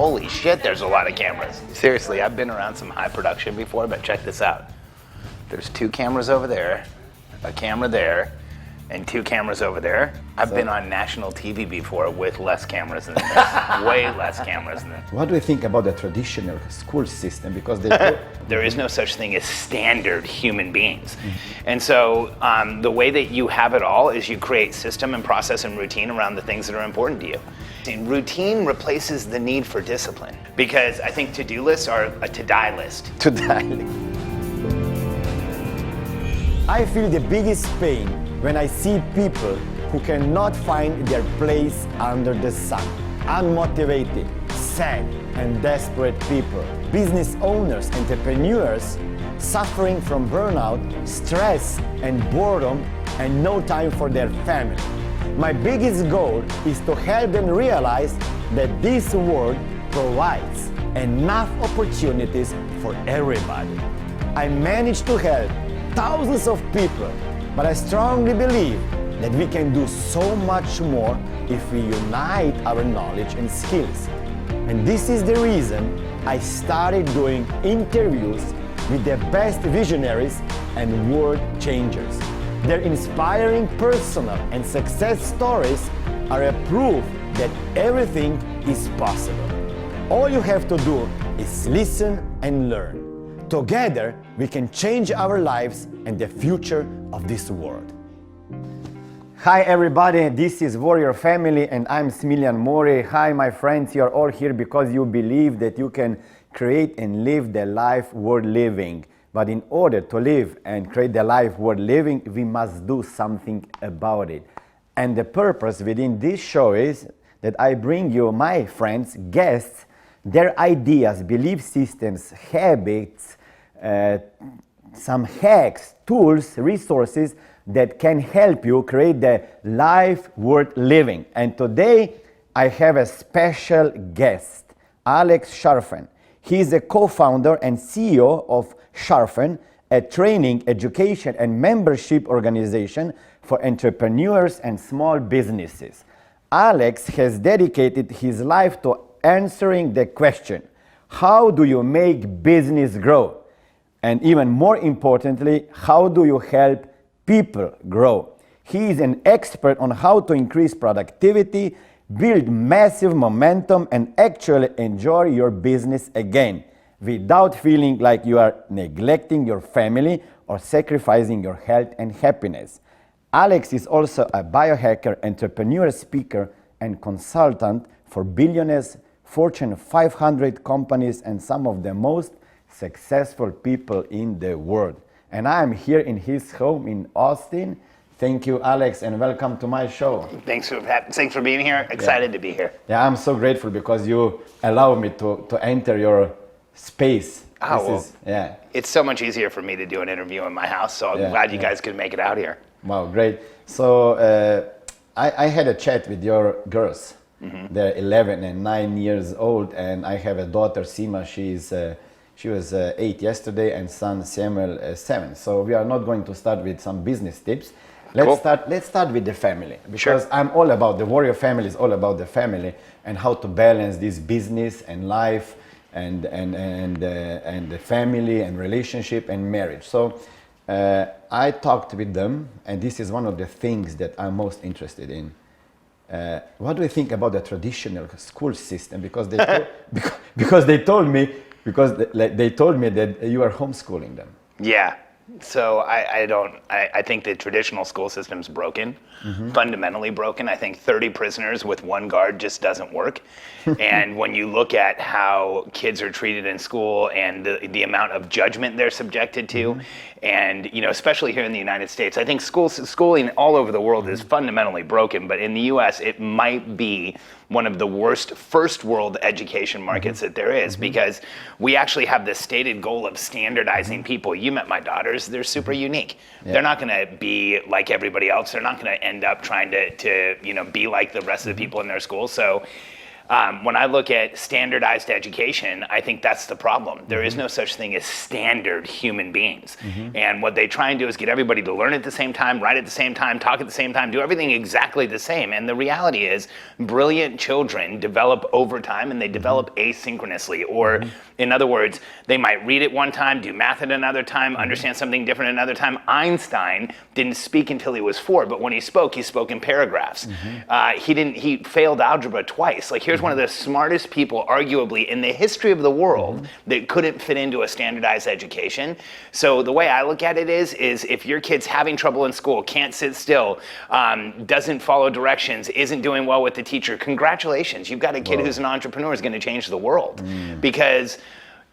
holy shit, there's a lot of cameras. Seriously, I've been around some high production before, but check this out. There's 2 cameras over there, a camera there, and 2 cameras over there. I've been on national TV before with less cameras than this, way less cameras than this. What do you think about the traditional school system? Because there is no such thing as standard human beings. And so the way that you have it all is you create system and process and routine around the things that are important to you. And routine replaces the need for discipline, because I think to-do lists are a to-die list. to die. I feel the biggest pain when I see people who cannot find their place under the sun. Unmotivated, sad, and desperate people. Business owners, entrepreneurs, suffering from burnout, stress, and boredom, and no time for their family. My biggest goal is to help them realize that this world provides enough opportunities for everybody. I managed to help thousands of people, but I strongly believe that we can do so much more if we unite our knowledge and skills. And this is the reason I started doing interviews with the best visionaries and world changers. Their inspiring personal and success stories are a proof that everything is possible. All you have to do is listen and learn. Together, we can change our lives and the future of this world. Hi everybody, this is Warrior Family and I'm Smillion Mori. Hi my friends, you're all here because you believe that you can create and live the life worth living. But in order to live and create the life worth living, we must do something about it. And the purpose within this show is that I bring you, my friends, guests, their ideas, belief systems, habits, some hacks, tools, resources that can help you create the life worth living. And today I have a special guest, Alex Charfen. He's a co-founder and CEO of Charfen, a training, education, and membership organization for entrepreneurs and small businesses. Alex has dedicated his life to answering the question, how do you make business grow? And even more importantly, how do you help people grow? He is an expert on how to increase productivity, build massive momentum, and actually enjoy your business again without feeling like you are neglecting your family or sacrificing your health and happiness. Alex is also a biohacker, entrepreneur, speaker, and consultant for billionaires, Fortune 500 companies, and some of the most successful people in the world. And I am here in his home in Austin. Thank you, Alex, and welcome to my show. Thanks for being here. Excited to be here. Yeah, I'm so grateful because you allow me to enter your space. It's so much easier for me to do an interview in my house, so I'm glad you guys could make it out here. Wow, great. So I had a chat with your girls. They're 11 and 9 years old, and I have a daughter, Sima. She was 8 yesterday, and son Samuel 7. So we are not going to start with some business tips. Let's start with the family, because I'm all about the Warrior Family is all about the family and how to balance this business and life and the family and relationship and marriage. So I talked with them, and this is one of the things that I'm most interested in. What do you think about the traditional school system? Because they told me that you are homeschooling them. Yeah. So I think the traditional school system's broken, fundamentally broken. I think 30 prisoners with 1 guard just doesn't work. And when you look at how kids are treated in school and the amount of judgment they're subjected to, and especially here in the United States, I think schooling all over the world is fundamentally broken, but in the US it might be one of the worst first world education markets that there is, because we actually have this stated goal of standardizing people. You met my daughters, they're super unique. They're not gonna be like everybody else. They're not gonna end up trying to be like the rest of the people in their school. So When I look at standardized education, I think that's the problem. There is no such thing as standard human beings. And what they try and do is get everybody to learn at the same time, write at the same time, talk at the same time, do everything exactly the same. And the reality is brilliant children develop over time and they develop asynchronously. Or in other words, they might read it one time, do math at another time, understand something different another time. Einstein didn't speak until he was 4, but when he spoke in paragraphs. He failed algebra twice. Like, here's one of the smartest people, arguably, in the history of the world that couldn't fit into a standardized education. So the way I look at it is if your kid's having trouble in school, can't sit still, doesn't follow directions, isn't doing well with the teacher, congratulations. You've got a kid who's an entrepreneur, is going to change the world. Because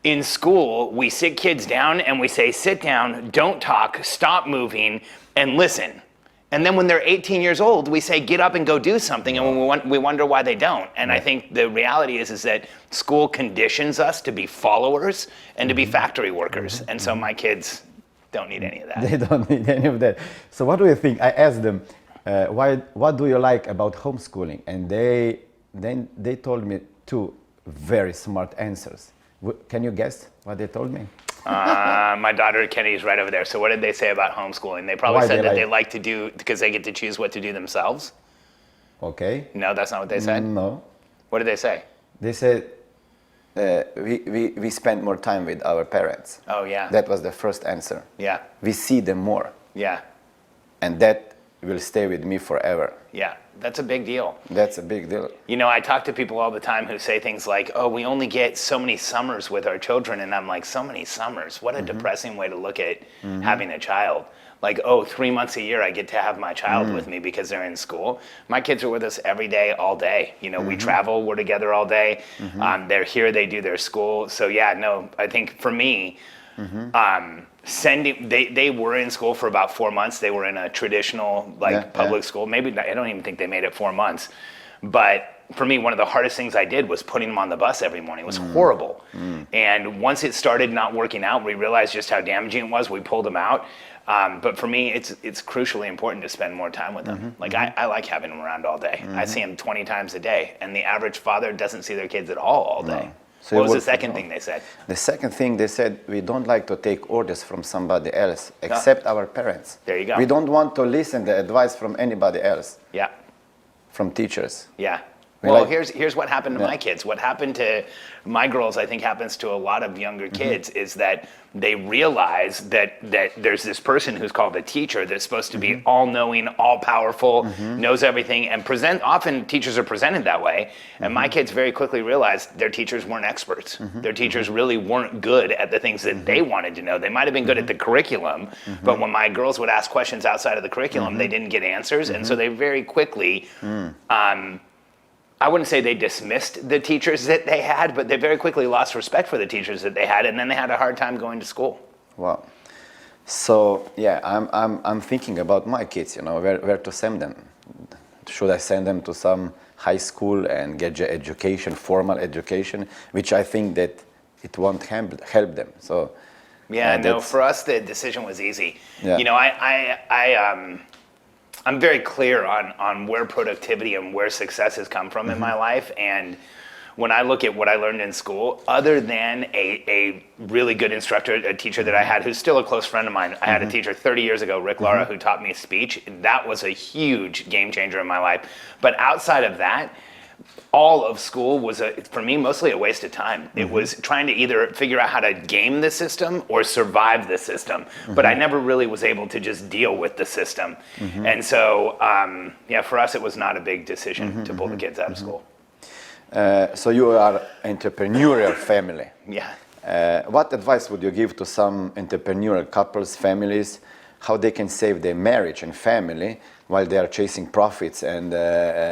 in school, we sit kids down and we say, sit down, don't talk, stop moving, and listen. And then when they're 18 years old, we say, get up and go do something, and we wonder why they don't. And I think the reality is that school conditions us to be followers and to be factory workers. And so my kids don't need any of that. They don't need any of that. So what do you think? I asked them, what do you like about homeschooling? And they told me 2 very smart answers. Can you guess what they told me? My daughter Kenny's right over there. So what did they say about homeschooling? They probably said that they like to do, because they get to choose what to do themselves. Okay. No, that's not what they said? No. What did they say? They said we spend more time with our parents. Oh, yeah. That was the first answer. Yeah. We see them more. Yeah. And that will stay with me forever. Yeah, that's a big deal. That's a big deal. You know, I talk to people all the time who say things like, oh, we only get so many summers with our children. And I'm like, so many summers? What a depressing way to look at having a child. Like, oh, 3 months a year I get to have my child with me because they're in school. My kids are with us every day, all day. You know, we travel, we're together all day. They're here, they do their school. So yeah, no, I think for me, they were in school for about 4 months. They were in a traditional public school. Maybe I don't even think they made it 4 months. But for me, one of the hardest things I did was putting them on the bus every morning. It was horrible. And once it started not working out, we realized just how damaging it was. We pulled them out. But for me, it's crucially important to spend more time with them. Like I like having them around all day. I see them 20 times a day, and the average father doesn't see their kids at all day. So what was the second thing they said? The second thing they said, we don't like to take orders from somebody else except our parents. There you go. We don't want to listen to advice from anybody else. Yeah. From teachers. Yeah. Well, here's what happened to my kids. What happened to my girls, I think happens to a lot of younger kids, is that they realize that there's this person who's called a teacher that's supposed to be all-knowing, all-powerful, knows everything, and often teachers are presented that way. And my kids very quickly realized their teachers weren't experts. Their teachers really weren't good at the things that they wanted to know. They might have been good at the curriculum, but when my girls would ask questions outside of the curriculum, they didn't get answers. And so they very quickly, I wouldn't say they dismissed the teachers that they had, but they very quickly lost respect for the teachers that they had, and then they had a hard time going to school. Wow. So yeah, I'm thinking about my kids. You know, where to send them? Should I send them to some high school and get education, formal education, which I think that it won't help them. So yeah, no, for us the decision was easy. Yeah. You know, I'm very clear on where productivity and where success has come from in my life. And when I look at what I learned in school, other than a really good instructor, a teacher that I had, who's still a close friend of mine. I had a teacher 30 years ago, Rick Lara, who taught me speech. That was a huge game changer in my life. But outside of that, all of school was, for me, mostly a waste of time. It was trying to either figure out how to game the system or survive the system. But I never really was able to just deal with the system. And so, yeah, for us, it was not a big decision to pull the kids out of school. So you are an entrepreneurial family. Yeah. What advice would you give to some entrepreneurial couples, families, how they can save their marriage and family while they are chasing profits and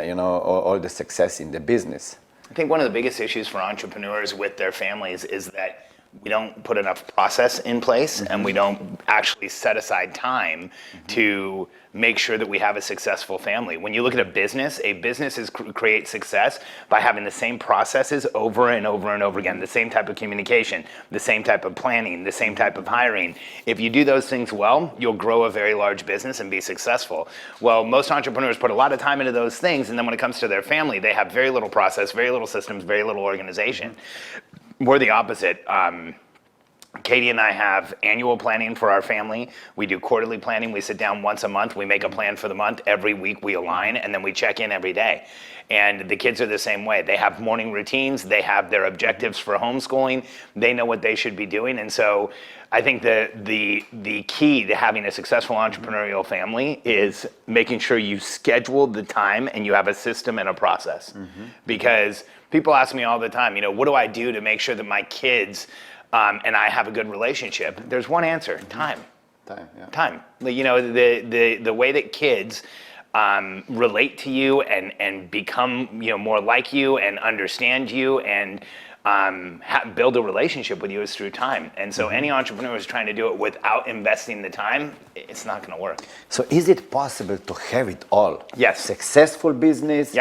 you know, all the success in the business? I think one of the biggest issues for entrepreneurs with their families is that we don't put enough process in place, and we don't actually set aside time to make sure that we have a successful family. When you look at a business creates success by having the same processes over and over and over again, the same type of communication, the same type of planning, the same type of hiring. If you do those things well, you'll grow a very large business and be successful. Well, most entrepreneurs put a lot of time into those things, and then when it comes to their family, they have very little process, very little systems, very little organization. We're the opposite. Katie and I have annual planning for our family. We do quarterly planning. We sit down once a month. We make a plan for the month. Every week we align, and then we check in every day. And the kids are the same way. They have morning routines. They have their objectives for homeschooling. They know what they should be doing. And so I think the key to having a successful entrepreneurial family is making sure you schedule the time and you have a system and a process. Because people ask me all the time, what do I do to make sure that my kids and I have a good relationship? There's one answer: time. Time. The way that kids relate to you and become more like you and understand you and build a relationship with you is through time. And so any entrepreneur who's trying to do it without investing the time, it's not going to work. So is it possible to have it all? Yes. Successful business,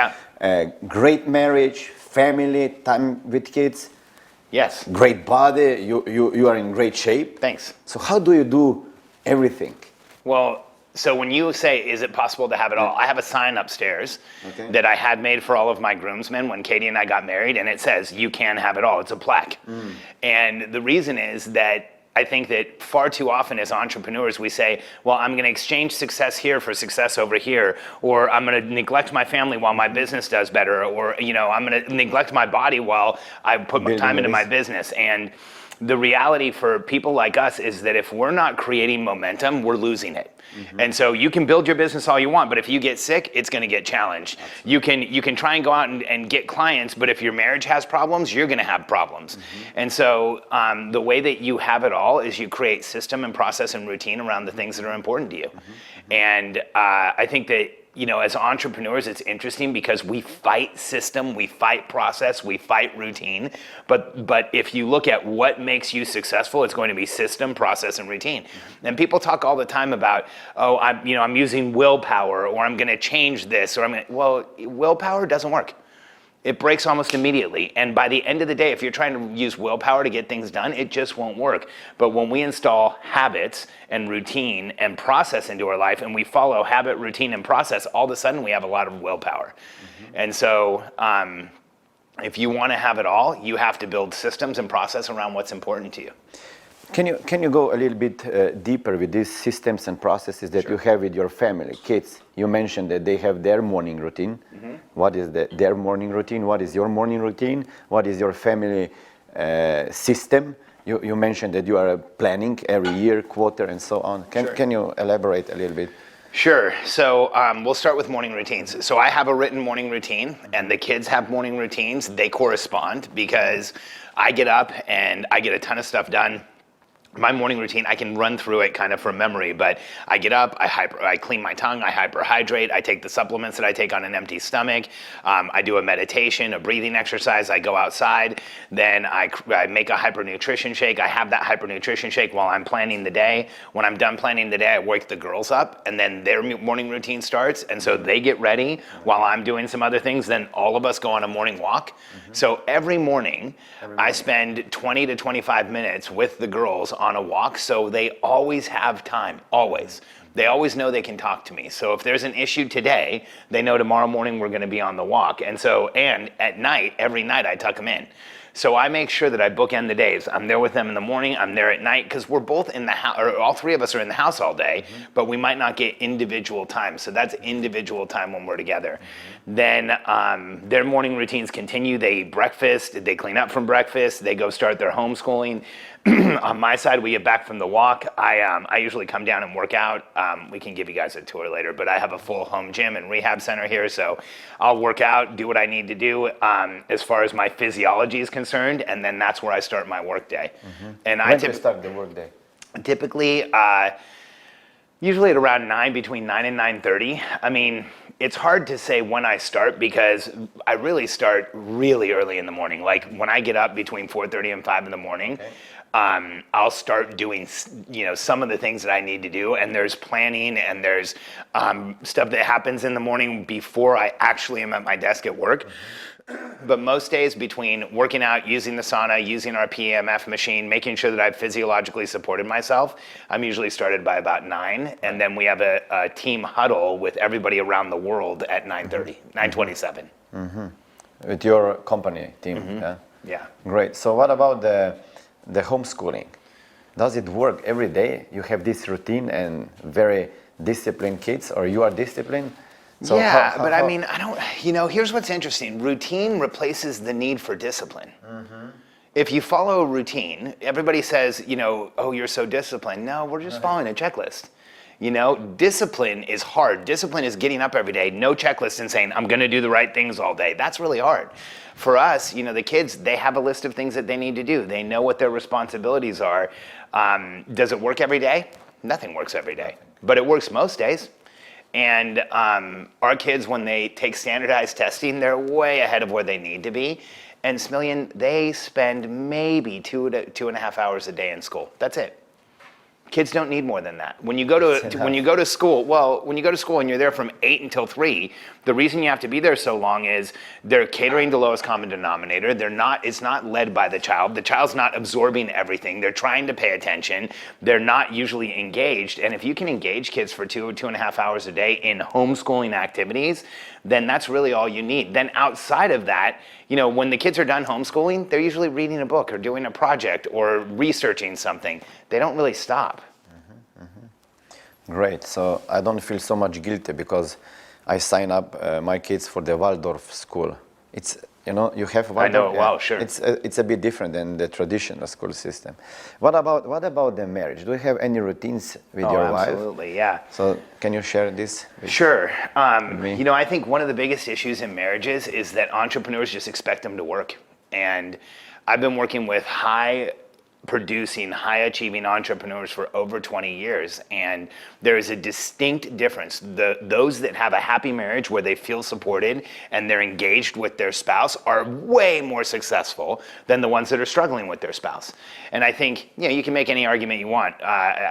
great marriage, family, time with kids. Yes. Great body, you are in great shape. Thanks. So how do you do everything? Well, so when you say, is it possible to have it all? I have a sign upstairs that I had made for all of my groomsmen when Katie and I got married, and it says, you can have it all. It's a plaque. And the reason is that I think that far too often as entrepreneurs, we say, well, I'm going to exchange success here for success over here, or I'm going to neglect my family while my business does better, or, I'm going to neglect my body while I put my time into my business. And the reality for people like us is that if we're not creating momentum, we're losing it. And so you can build your business all you want, but if you get sick, it's going to get challenged. You can try and go out and get clients, but if your marriage has problems, you're going to have problems. And so the way that you have it all is you create system and process and routine around the things that are important to you. And I think that as entrepreneurs, it's interesting because we fight system, we fight process, we fight routine. But if you look at what makes you successful, it's going to be system, process, and routine. And people talk all the time about, I'm using willpower, or I'm going to change this, or well, willpower doesn't work. It breaks almost immediately. And by the end of the day, if you're trying to use willpower to get things done, it just won't work. But when we install habits and routine and process into our life, and we follow habit, routine, and process, all of a sudden we have a lot of willpower. And so if you want to have it all, you have to build systems and process around what's important to you. Can you go a little bit deeper with these systems and processes that you have with your family, kids? You mentioned that they have their morning routine. What is their morning routine? What is your morning routine? What is your family system? You mentioned that you are planning every year, quarter, and so on. Can you elaborate a little bit? Sure. So we'll start with morning routines. So I have a written morning routine, and the kids have morning routines. They correspond because I get up and I get a ton of stuff done. My morning routine, I can run through it kind of from memory, but I get up, I clean my tongue, I hyperhydrate, I take the supplements that I take on an empty stomach, I do a meditation, a breathing exercise, I go outside, then I make a hypernutrition shake. I have that hypernutrition shake while I'm planning the day. When I'm done planning the day, I wake the girls up, and then their morning routine starts, and so they get ready while I'm doing some other things. Then all of us go on a morning walk. So every morning, I spend 20 to 25 minutes with the girls on a walk, so they always have time, always. They always know they can talk to me. So if there's an issue today, they know tomorrow morning we're going to be on the walk. And at night, every night I tuck them in. So I make sure that I bookend the days. I'm there with them in the morning, I'm there at night, because we're both in the house, or all three of us are in the house all day, but we might not get individual time. So that's individual time when we're together. Then their morning routines continue. They eat breakfast, they clean up from breakfast, they go start their homeschooling. On my side, we get back from the walk. I usually come down and work out. We can give you guys a tour later, but I have a full home gym and rehab center here, so I'll work out, do what I need to do as far as my physiology is concerned, and then that's where I start my work day. And when do you start the work day? Typically, usually at around 9, between 9 and 9:30. I mean, it's hard to say when I start because I really start really early in the morning. Like when I get up between 4:30 and 5 in the morning, I'll start doing, some of the things that I need to do. And there's planning and there's stuff that happens in the morning before I actually am at my desk at work. But most days between working out, using the sauna, using our PEMF machine, making sure that I've physiologically supported myself, I'm usually started by about 9. And then we have a team huddle with everybody around the world at 9:30, 9:27. With your company team, yeah? Yeah. Great. So what about the homeschooling? Does it work every day? You have this routine and very disciplined kids, or you are disciplined? So yeah, but I mean, I don't, here's what's interesting. Routine replaces the need for discipline. If you follow a routine, everybody says, oh, you're so disciplined. No, we're just following a checklist. Discipline is hard. Discipline is getting up every day, no checklist, and saying, I'm going to do the right things all day. That's really hard. For us, the kids, they have a list of things that they need to do. They know what their responsibilities are. Does it work every day? Nothing works every day, but it works most days. And our kids, when they take standardized testing, they're way ahead of where they need to be. And Smillion, they spend maybe 2 to 2.5 hours a day in school. That's it. Kids don't need more than that. When you go to school and you're there from 8 until 3, the reason you have to be there so long is they're catering to lowest common denominator. It's not led by the child. The child's not absorbing everything. They're trying to pay attention. They're not usually engaged. And if you can engage kids for 2.5 hours a day in homeschooling activities, then that's really all you need. Then outside of that, when the kids are done homeschooling, they're usually reading a book or doing a project or researching something. They don't really stop. Great. So I don't feel so much guilty because I sign up my kids for the Waldorf school. It's, you have Waldorf. I know, wow, sure. It's a bit different than the traditional school system. What about the marriage? Do you have any routines with your wife? Absolutely, yeah. So can you share this? Sure. me? I think one of the biggest issues in marriages is that entrepreneurs just expect them to work. And I've been working with high-producing, high-achieving entrepreneurs for over 20 years, and there is a distinct difference. Those that have a happy marriage where they feel supported and they're engaged with their spouse are way more successful than the ones that are struggling with their spouse. And I think, you can make any argument you want.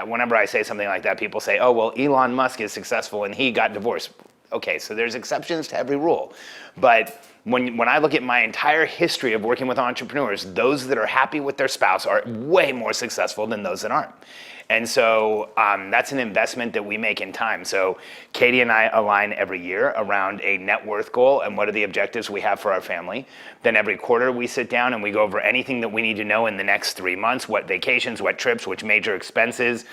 Whenever I say something like that, people say, oh, well, Elon Musk is successful and he got divorced. Okay, so there's exceptions to every rule. But when I look at my entire history of working with entrepreneurs, those that are happy with their spouse are way more successful than those that aren't. And so that's an investment that we make in time. So Katie and I align every year around a net worth goal and what are the objectives we have for our family. Then every quarter we sit down and we go over anything that we need to know in the next 3 months, what vacations, what trips, which major expenses,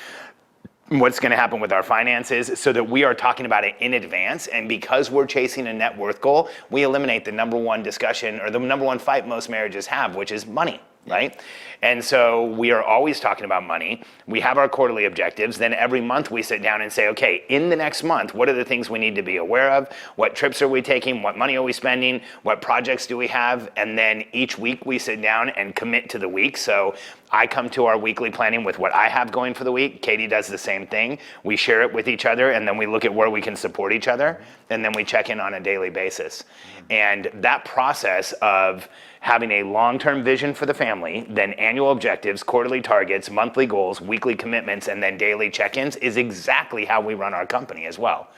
what's going to happen with our finances, so that we are talking about it in advance. And because we're chasing a net worth goal, we eliminate the number one discussion or the number one fight most marriages have, which is money, right? And so we are always talking about money. We have our quarterly objectives. Then every month we sit down and say, okay, in the next month, what are the things we need to be aware of? What trips are we taking? What money are we spending? What projects do we have? And then each week we sit down and commit to the week. So I come to our weekly planning with what I have going for the week. Katie does the same thing. We share it with each other, and then we look at where we can support each other, and then we check in on a daily basis. And that process of having a long-term vision for the family, then annual objectives, quarterly targets, monthly goals, weekly commitments, and then daily check-ins is exactly how we run our company as well.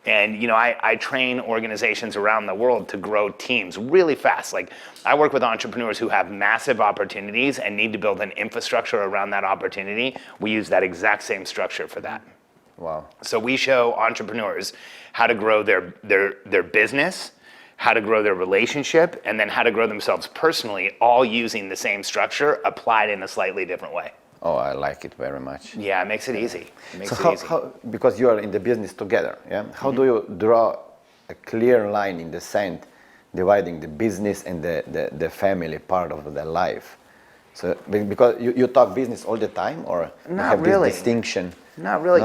And I train organizations around the world to grow teams really fast. Like, I work with entrepreneurs who have massive opportunities and need to build an infrastructure around that opportunity. We use that exact same structure for that. Wow. So we show entrepreneurs how to grow their business, how to grow their relationship, and then how to grow themselves personally, all using the same structure applied in a slightly different way. Oh, I like it very much. Yeah, it makes it easy. How, because you are in the business together, yeah? How do you draw a clear line in the sand, dividing the business and the family part of the life? So, because you talk business all the time, or you have this distinction? Not really.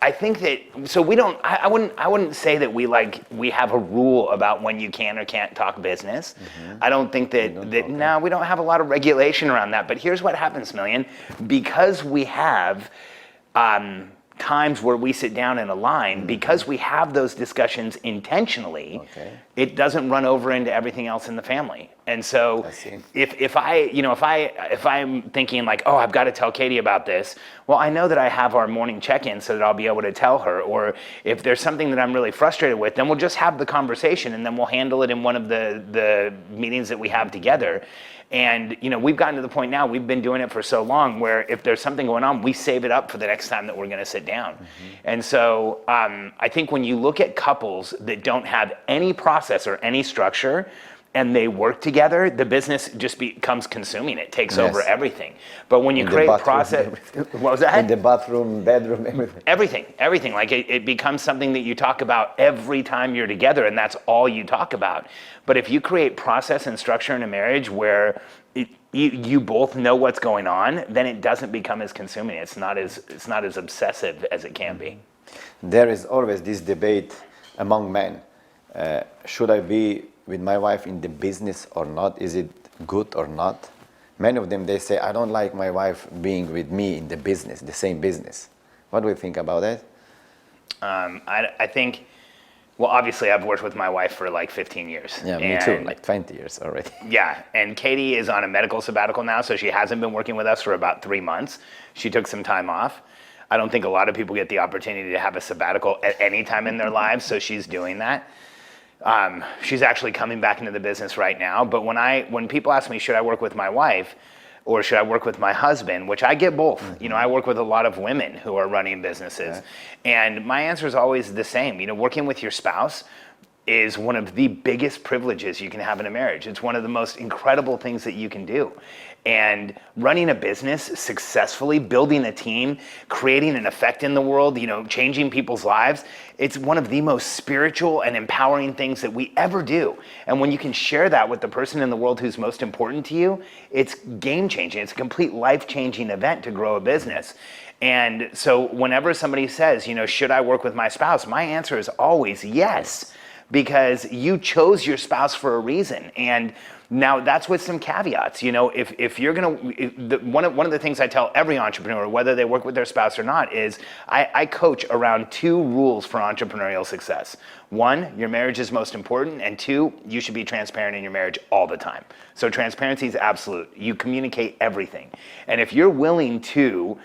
I think that, so we don't, I wouldn't say that we have a rule about when you can or can't talk business. I don't think no, we don't have a lot of regulation around that. But here's what happens, Smillion. Because we have times where we sit down and align, because we have those discussions intentionally, it doesn't run over into everything else in the family. And so if I'm thinking like, oh, I've got to tell Katie about this, well, I know that I have our morning check-in so that I'll be able to tell her. Or if there's something that I'm really frustrated with, then we'll just have the conversation and then we'll handle it in one of the meetings that we have together. And we've gotten to the point now, we've been doing it for so long, where if there's something going on, we save it up for the next time that we're going to sit down. And so I think when you look at couples that don't have any process or any structure, and they work together, the business just becomes consuming. It takes over everything. But when you create process, what was that? In the bathroom, bedroom, everything. Everything. Like it becomes something that you talk about every time you're together, and that's all you talk about. But if you create process and structure in a marriage where you both know what's going on, then it doesn't become as consuming. It's not as obsessive as it can be. There is always this debate among men. Should I be with my wife in the business or not? Is it good or not? Many of them, they say, I don't like my wife being with me in the business, the same business. What do you think about that? I think, well, obviously I've worked with my wife for like 15 years. Yeah, me too, like 20 years already. Yeah, and Katie is on a medical sabbatical now, so she hasn't been working with us for about 3 months. She took some time off. I don't think a lot of people get the opportunity to have a sabbatical at any time in their lives, so she's doing that. She's actually coming back into the business right now. But when people ask me, should I work with my wife or should I work with my husband, which I get both. I work with a lot of women who are running businesses. And my answer is always the same. Working with your spouse is one of the biggest privileges you can have in a marriage. It's one of the most incredible things that you can do. And running a business successfully, building a team, creating an effect in the world, changing people's lives, it's one of the most spiritual and empowering things that we ever do. And when you can share that with the person in the world who's most important to you, it's game changing. It's a complete life changing event to grow a business. And so whenever somebody says, should I work with my spouse? My answer is always yes, because you chose your spouse for a reason. And now that's with some caveats. If you're one of the things I tell every entrepreneur, whether they work with their spouse or not, is I coach around 2 rules for entrepreneurial success. 1, your marriage is most important, and 2, you should be transparent in your marriage all the time. So transparency is absolute. You communicate everything. And if you're willing to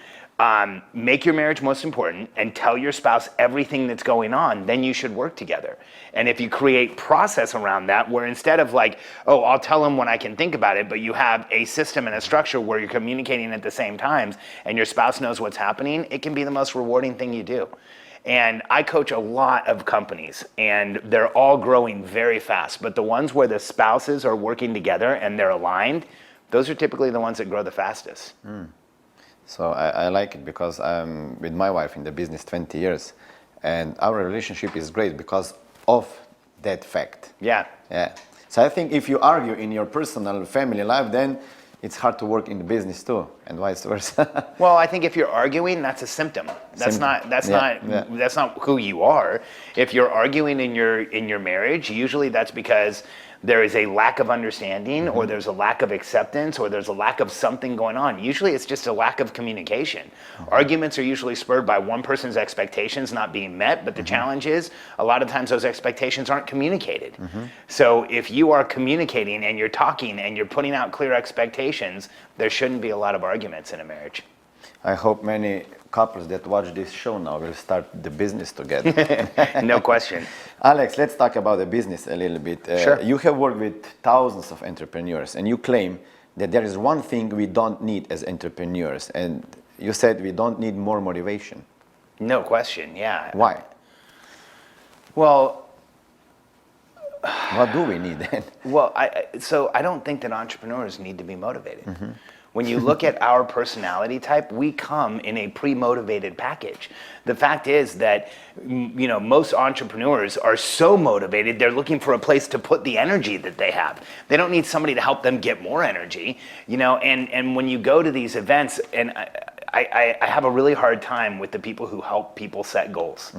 make your marriage most important and tell your spouse everything that's going on, then you should work together. And if you create process around that, where instead of like, oh, I'll tell him when I can think about it, but you have a system and a structure where you're communicating at the same times and your spouse knows what's happening, it can be the most rewarding thing you do. And I coach a lot of companies and they're all growing very fast, but the ones where the spouses are working together and they're aligned, those are typically the ones that grow the fastest. So I like it because I'm with my wife in the business 20 years and our relationship is great because of that fact. Yeah. So I think if you argue in your personal family life, then it's hard to work in the business too, and vice versa. Well, I think if you're arguing, that's a symptom. That's not who you are. If you're arguing in your marriage, usually that's because there is a lack of understanding or there's a lack of acceptance or there's a lack of something going on. Usually it's just a lack of communication. Arguments are usually spurred by one person's expectations not being met, but the challenge is a lot of times those expectations aren't communicated. So if you are communicating and you're talking and you're putting out clear expectations, there shouldn't be a lot of arguments in a marriage. I hope many couples that watch this show now will start the business together. No question. Alex, let's talk about the business a little bit. Sure. You have worked with thousands of entrepreneurs and you claim that there is one thing we don't need as entrepreneurs, and you said we don't need more motivation. No question, yeah. Why? Well, what do we need then? Well, I don't think that entrepreneurs need to be motivated. When you look at our personality type, we come in a pre-motivated package. The fact is that, most entrepreneurs are so motivated, they're looking for a place to put the energy that they have. They don't need somebody to help them get more energy, and when you go to these events, and I have a really hard time with the people who help people set goals.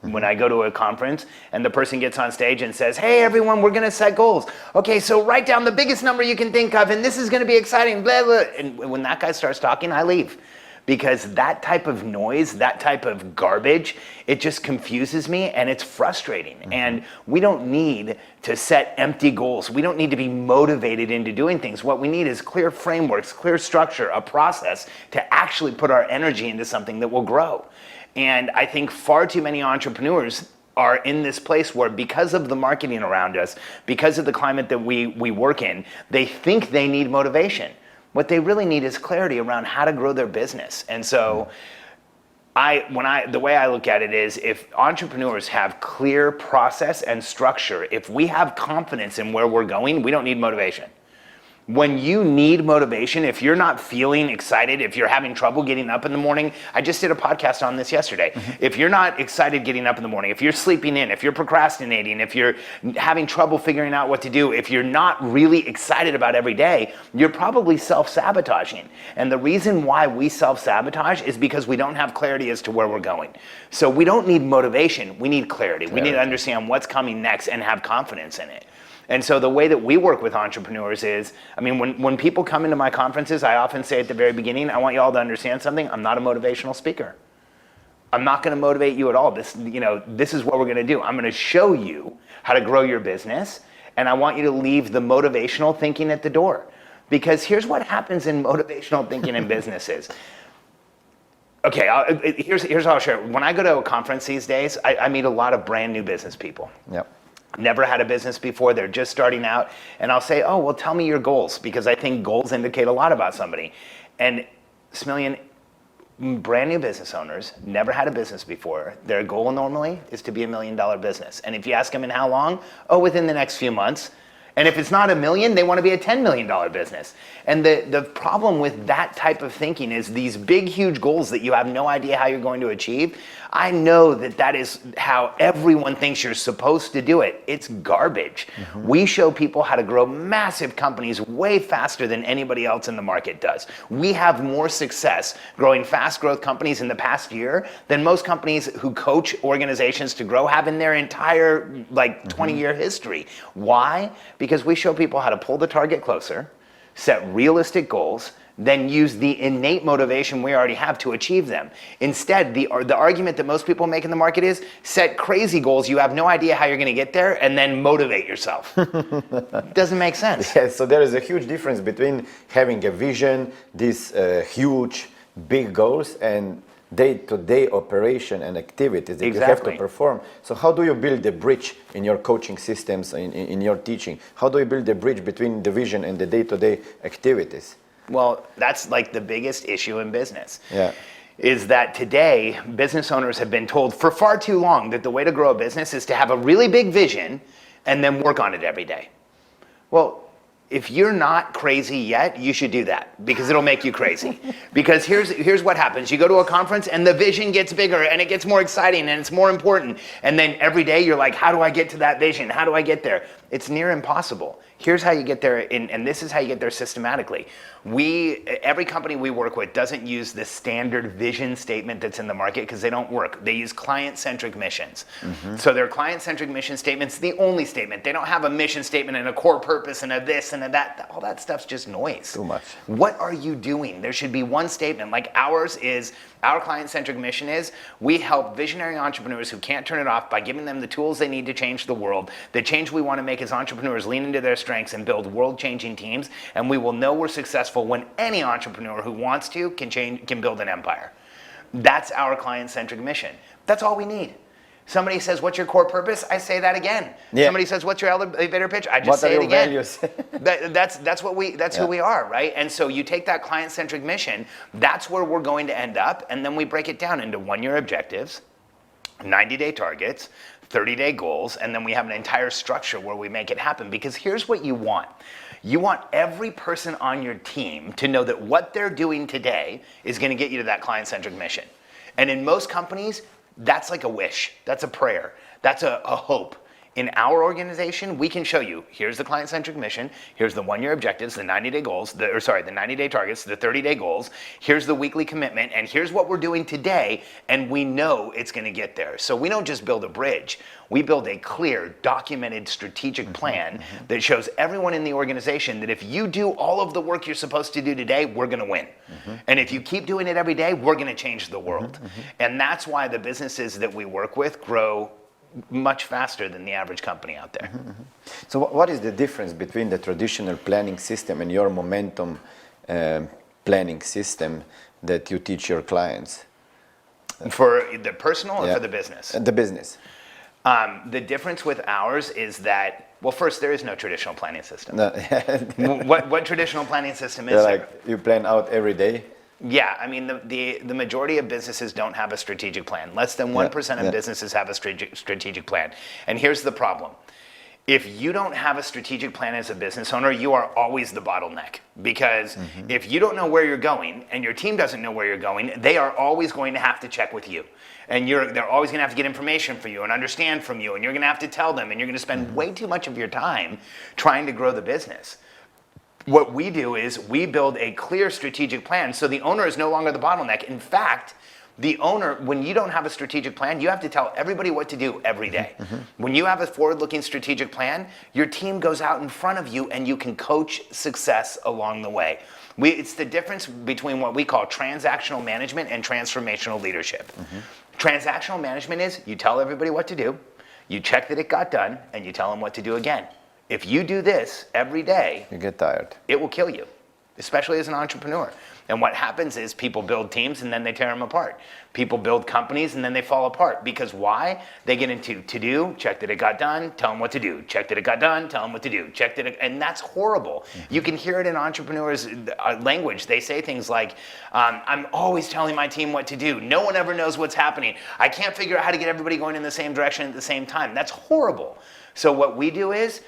When I go to a conference and the person gets on stage and says, hey everyone, we're gonna set goals. Okay, so write down the biggest number you can think of and this is gonna be exciting, blah, blah. And when that guy starts talking, I leave. because that type of noise, that type of garbage, it just confuses me and it's frustrating. And we don't need to set empty goals. We don't need to be motivated into doing things. What we need is clear frameworks, clear structure, a process to actually put our energy into something that will grow. And I think far too many entrepreneurs are in this place where, because of the marketing around us, because of the climate that we work in, they think they need motivation. What they really need is clarity around how to grow their business. And so the way I look at it is, if entrepreneurs have clear process and structure, if we have confidence in where we're going, we don't need motivation. When you need motivation, if you're not feeling excited, if you're having trouble getting up in the morning, I just did a podcast on this yesterday. If you're not excited getting up in the morning, if you're sleeping in, if you're procrastinating, if you're having trouble figuring out what to do, if you're not really excited about every day, you're probably self-sabotaging. And the reason why we self-sabotage is because we don't have clarity as to where we're going. So we don't need motivation, we need clarity. We need to understand what's coming next and have confidence in it. And so the way that we work with entrepreneurs is, I mean, when people come into my conferences, I often say at the very beginning, I want you all to understand something. I'm not a motivational speaker. I'm not going to motivate you at all. This is what we're going to do. I'm going to show you how to grow your business, and I want you to leave the motivational thinking at the door. Because here's what happens in motivational thinking in businesses. Okay, here's how I'll share it. When I go to a conference these days, I meet a lot of brand new business people. Yep. Never had a business before, they're just starting out, and I'll say, oh, well, tell me your goals, because I think goals indicate a lot about somebody. And Smillion, brand new business owners, never had a business before, their goal normally is to be $1 million business. And if you ask them in how long, oh, within the next few months. And if it's not $1 million, they want to be a $10 million business. And the problem with that type of thinking is these big, huge goals that you have no idea how you're going to achieve. I know that is how everyone thinks you're supposed to do it. It's garbage. We show people how to grow massive companies way faster than anybody else in the market does. We have more success growing fast growth companies in the past year than most companies who coach organizations to grow have in their entire 20-year history. Why? Because we show people how to pull the target closer, set realistic goals, then use the innate motivation we already have to achieve them. Instead, the argument that most people make in the market is set crazy goals, you have no idea how you're going to get there, and then motivate yourself. Doesn't make sense. Yes, so there is a huge difference between having a vision, these huge, big goals, and day-to-day operation and activities that you have to perform. So how do you build the bridge in your coaching systems, in your teaching? How do you build the bridge between the vision and the day-to-day activities? Well, that's like the biggest issue in business. Yeah. Is that today, business owners have been told for far too long that the way to grow a business is to have a really big vision and then work on it every day. Well, if you're not crazy yet, you should do that, because it'll make you crazy. Because here's what happens. You go to a conference and the vision gets bigger and it gets more exciting and it's more important. And then every day you're like, how do I get to that vision? How do I get there? It's near impossible. Here's how you get there, and this is how you get there systematically. Every company we work with doesn't use the standard vision statement that's in the market, because they don't work. They use client-centric missions. So their client-centric mission statement's the only statement. They don't have a mission statement and a core purpose and a this and a that. All that stuff's just noise. Too much. What are you doing? There should be one statement. Like our client-centric mission is, we help visionary entrepreneurs who can't turn it off by giving them the tools they need to change the world. The change we want to make as entrepreneurs lean into their strengths and build world-changing teams, and we will know we're successful when any entrepreneur who wants to can build an empire. That's our client-centric mission. That's all we need. Somebody says, what's your core purpose? I say that again. Yeah. Somebody says, what's your elevator pitch? I just say it again. That's who we are, right? And so you take that client-centric mission, that's where we're going to end up, and then we break it down into 1-year objectives, 90-day targets, 30-day goals, and then we have an entire structure where we make it happen. Because here's what you want. You want every person on your team to know that what they're doing today is going to get you to that client-centric mission. And in most companies, that's like a wish. That's a prayer. That's a hope. In our organization, we can show you, here's the client-centric mission, here's the one-year objectives, the 90-day goals, the 90-day targets, the 30-day goals, here's the weekly commitment, and here's what we're doing today, and we know it's gonna get there. So we don't just build a bridge, we build a clear, documented, strategic plan that shows everyone in the organization that if you do all of the work you're supposed to do today, we're gonna win. And if you keep doing it every day, we're gonna change the world. And that's why the businesses that we work with grow much faster than the average company out there. So what is the difference between the traditional planning system and your momentum planning system that you teach your clients? For the personal or for the business? The business. The difference with ours is that, well, first, there is no traditional planning system. No. What traditional planning system is They're there? like you plan out every day? Yeah, I mean, the majority of businesses don't have a strategic plan. Less than 1% of businesses have a strategic plan. And here's the problem. If you don't have a strategic plan as a business owner, you are always the bottleneck. Because if you don't know where you're going and your team doesn't know where you're going, they are always going to have to check with you. And they're always gonna have to get information from you and understand from you, and you're gonna have to tell them, and you're gonna spend way too much of your time trying to grow the business. What we do is we build a clear strategic plan so the owner is no longer the bottleneck. In fact, the owner, when you don't have a strategic plan, you have to tell everybody what to do every day. When you have a forward-looking strategic plan, your team goes out in front of you and you can coach success along the way. It's the difference between what we call transactional management and transformational leadership. Transactional management is you tell everybody what to do, you check that it got done, and you tell them what to do again. If you do this every day, You get tired. it will kill you, especially as an entrepreneur. And what happens is people build teams and then they tear them apart. People build companies and then they fall apart. Because why? They get into to do, check that it got done, tell them what to do. Check that it got done, tell them what to do. Check that it, and that's horrible. You can hear it in entrepreneurs' language. They say things like, I'm always telling my team what to do. No one ever knows what's happening. I can't figure out how to get everybody going in the same direction at the same time. That's horrible. So what we do is,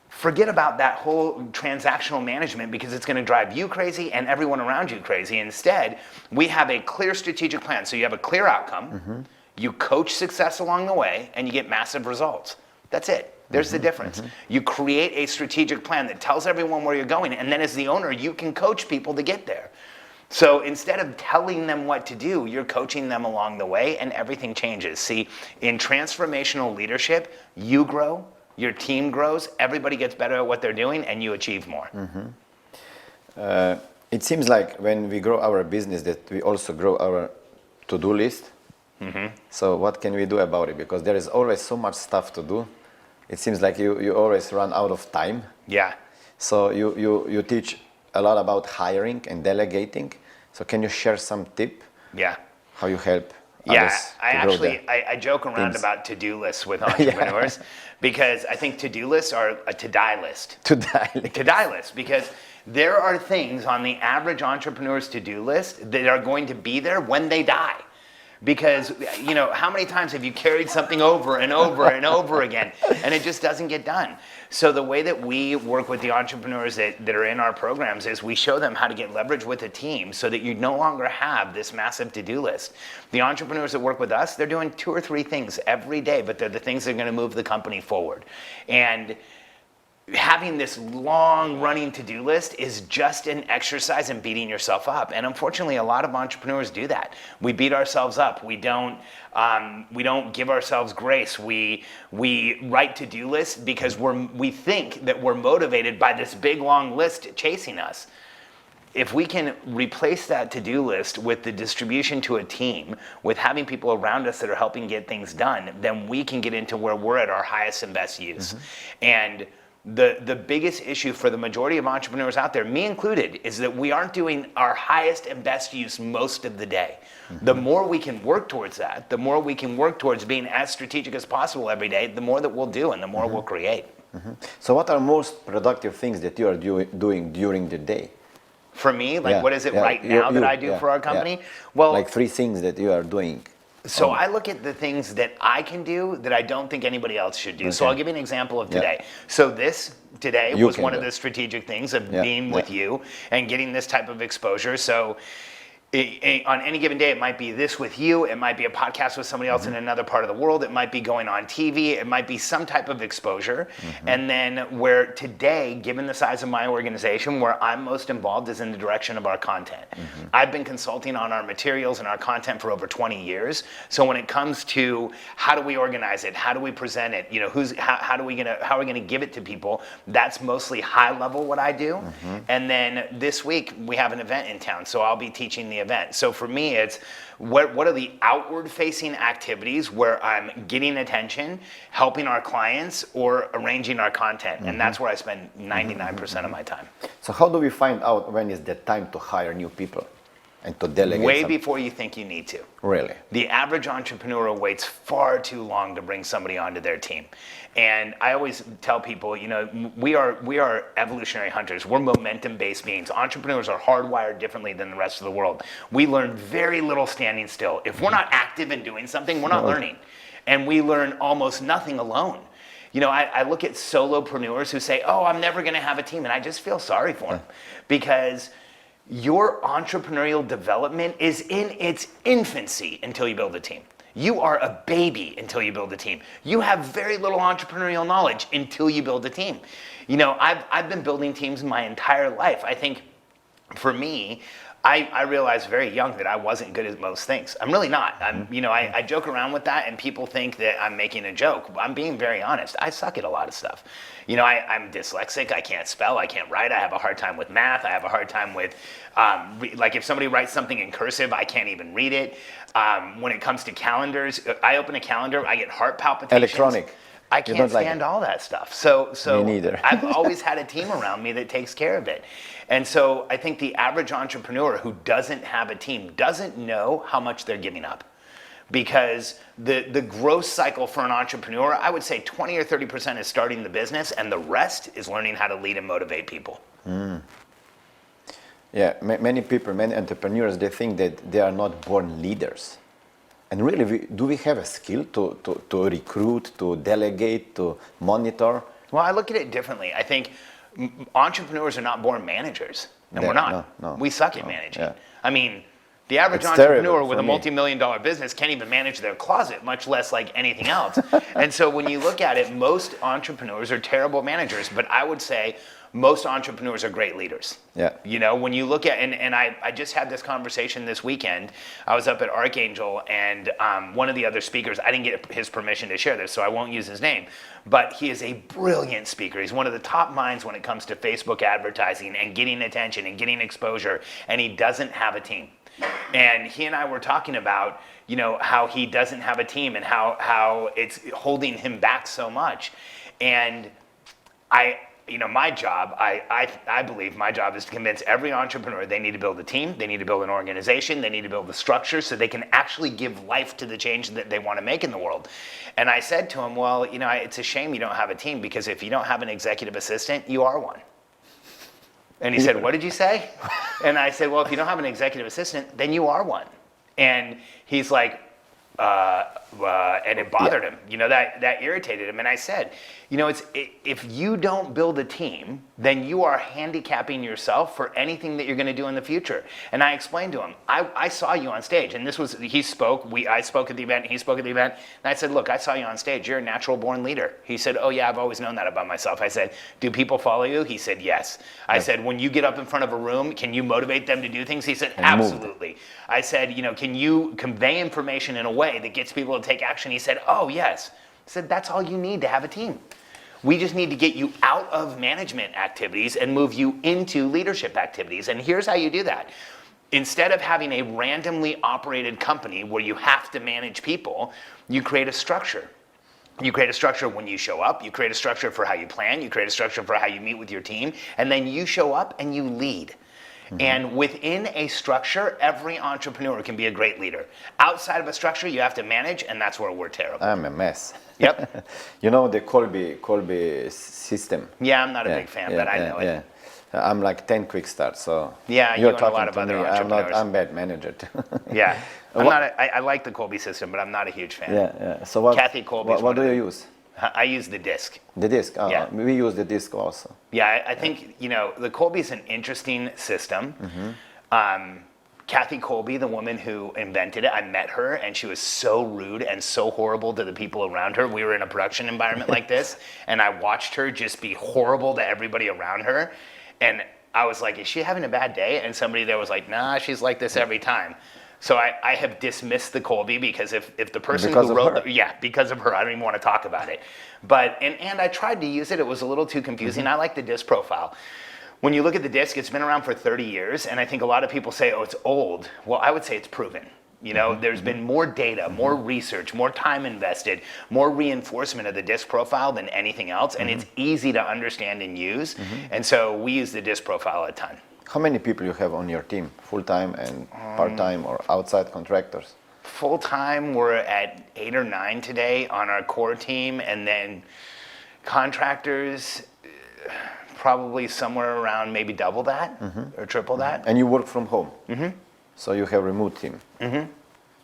forget about that whole transactional management because it's going to drive you crazy and everyone around you crazy. Instead, we have a clear strategic plan. So you have a clear outcome, you coach success along the way, and you get massive results. That's it. There's the difference. You create a strategic plan that tells everyone where you're going, and then as the owner, you can coach people to get there. So instead of telling them what to do, you're coaching them along the way, and everything changes. See, in transformational leadership, you grow, your team grows, everybody gets better at what they're doing, and you achieve more. It seems like when we grow our business that we also grow our to-do list. So what can we do about it? Because there is always so much stuff to do. It seems like you always run out of time. Yeah. So you teach a lot about hiring and delegating. So can you share some tip? Yeah. How you help Yeah, others I to grow actually, their I joke around teams? about to-do lists with entrepreneurs because I think to-do lists are a to-die list. To-die list, because there are things on the average entrepreneur's to-do list that are going to be there when they die. Because, you know, how many times have you carried something over and over and over again and it just doesn't get done? So the way that we work with the entrepreneurs that are in our programs is we show them how to get leverage with a team so that you no longer have this massive to-do list. The entrepreneurs that work with us, they're doing 2 or 3 things every day, but they're the things that are going to move the company forward. And having this long running to-do list is just an exercise in beating yourself up. And unfortunately, a lot of entrepreneurs do that. We beat ourselves up. We don't give ourselves grace. We write to-do lists because we think that we're motivated by this big long list chasing us. If we can replace that to-do list with the distribution to a team, with having people around us that are helping get things done, then we can get into where we're at our highest and best use. And the biggest issue for the majority of entrepreneurs out there, me included, is that we aren't doing our highest and best use most of the day. The more we can work towards that, the more we can work towards being as strategic as possible every day, the more that we'll do and the more we'll create. So what are most productive things that you are doing during the day? For me, like what is it right now that I do for our company? Well, like 3 things that you are doing. So I look at the things that I can do that I don't think anybody else should do. So I'll give you an example of today. So this today was one of the strategic things of being with you and getting this type of exposure. So on any given day, it might be this with you, it might be a podcast with somebody else in another part of the world, it might be going on TV, it might be some type of exposure. And then where today, given the size of my organization, where I'm most involved is in the direction of our content. I've been consulting on our materials and our content for over 20 years. So when it comes to how do we organize it, how do we present it, you know, how are we gonna give it to people, that's mostly high level what I do. And then this week we have an event in town, so I'll be teaching the event. So for me, it's what are the outward facing activities where I'm getting attention, helping our clients, or arranging our content. And that's where I spend 99% of my time. So how do we find out when is the time to hire new people and to delegate? Way before you think you need to. Really? The average entrepreneur waits far too long to bring somebody onto their team. And I always tell people, you know, we are evolutionary hunters. We're momentum-based beings. Entrepreneurs are hardwired differently than the rest of the world. We learn very little standing still. If we're not active in doing something, we're not learning. And we learn almost nothing alone. You know, I look at solopreneurs who say, oh, I'm never gonna have a team, and I just feel sorry for them. Because your entrepreneurial development is in its infancy until you build a team. You are a baby until you build a team. You have very little entrepreneurial knowledge until you build a team. You know, I've been building teams my entire life. I think for me, I realized very young that I wasn't good at most things. I'm really not. I joke around with that and people think that I'm making a joke. I'm being very honest. I suck at a lot of stuff. You know, I'm dyslexic, I can't spell, I can't write, I have a hard time with math, I have a hard time with, like if somebody writes something in cursive, I can't even read it. When it comes to calendars, I open a calendar, I get heart palpitations. Electronic. I can't stand all that stuff. So Me neither. I've always had a team around me that takes care of it. And so I think the average entrepreneur who doesn't have a team doesn't know how much they're giving up. Because the growth cycle for an entrepreneur, I would say 20 or 30% is starting the business, and the rest is learning how to lead and motivate people. Yeah, many people, many entrepreneurs, they think that they are not born leaders. And really, do we have a skill to recruit, to delegate, to monitor? Well, I look at it differently. I think entrepreneurs are not born managers, and we're not. No, we suck at managing. Yeah. I mean, the average It's entrepreneur terrible with for a me. multi-million-dollar business can't even manage their closet, much less like anything else. And so when you look at it, most entrepreneurs are terrible managers, but I would say most entrepreneurs are great leaders. Yeah. You know, when you look at, and I just had this conversation this weekend. I was up at Archangel, and one of the other speakers, I didn't get his permission to share this, so I won't use his name, but he is a brilliant speaker. He's one of the top minds when it comes to Facebook advertising and getting attention and getting exposure, and he doesn't have a team. And he and I were talking about, you know, how he doesn't have a team and how it's holding him back so much. And my job, I believe my job is to convince every entrepreneur they need to build a team, they need to build an organization, they need to build a structure so they can actually give life to the change that they want to make in the world. And I said to him, well, you know, it's a shame you don't have a team, because if you don't have an executive assistant, you are one. And he said, what did you say? And I said, well, if you don't have an executive assistant, then you are one. And he's like, and it bothered him, you know, that irritated him. And I said, you know, if you don't build a team, then you are handicapping yourself for anything that you're going to do in the future. And I explained to him, I saw you on stage, and I spoke at the event, he spoke at the event, and I said, look, I saw you on stage, you're a natural born leader. He said, oh yeah, I've always known that about myself. I said, do people follow you? He said, yes. I said, when you get up in front of a room, can you motivate them to do things? He said, absolutely. I said, you know, can you convey information in a way that gets people to take action? He said, oh yes. I said, that's all you need to have a team. We just need to get you out of management activities and move you into leadership activities. And here's how you do that. Instead of having a randomly operated company where you have to manage people, you create a structure. You create a structure when you show up, you create a structure for how you plan, you create a structure for how you meet with your team, and then you show up and you lead. And within a structure, every entrepreneur can be a great leader. Outside of a structure, you have to manage, and that's where we're terrible. I'm a mess. Yep. You know the Colby System? Yeah, I'm not a big fan, but I know it. I'm like 10 quick starts, so yeah, you're you and a talking lot of to other me. entrepreneurs. I'm bad manager too. Yeah, I like the Colby System, but I'm not a huge fan. Yeah. So what? Kathy Colby's what do you use? I use the disc. The disc. Oh, Yeah. we use the disc also. Yeah, I think, you know, the Colby's an interesting system. Kathy Colby, the woman who invented it, I met her and she was so rude and so horrible to the people around her. We were in a production environment like this and I watched her just be horrible to everybody around her. And I was like, is she having a bad day? And somebody there was like, nah, she's like this every time. So I have dismissed the Colby because if the person Because who of wrote, her. yeah, because of her, I don't even want to talk about it. But, and I tried to use it, it was a little too confusing. I like the disc profile. When you look at the disc, it's been around for 30 years, and I think a lot of people say, oh, it's old. Well, I would say it's proven. You know, there's been more data, more research, more time invested, more reinforcement of the disc profile than anything else, and it's easy to understand and use. And so we use the disc profile a ton. How many people you have on your team, full-time and part-time or outside contractors? Full-time, we're at 8 or 9 today on our core team, and then contractors, probably somewhere around maybe double that or triple that. And you work from home, so you have remote team.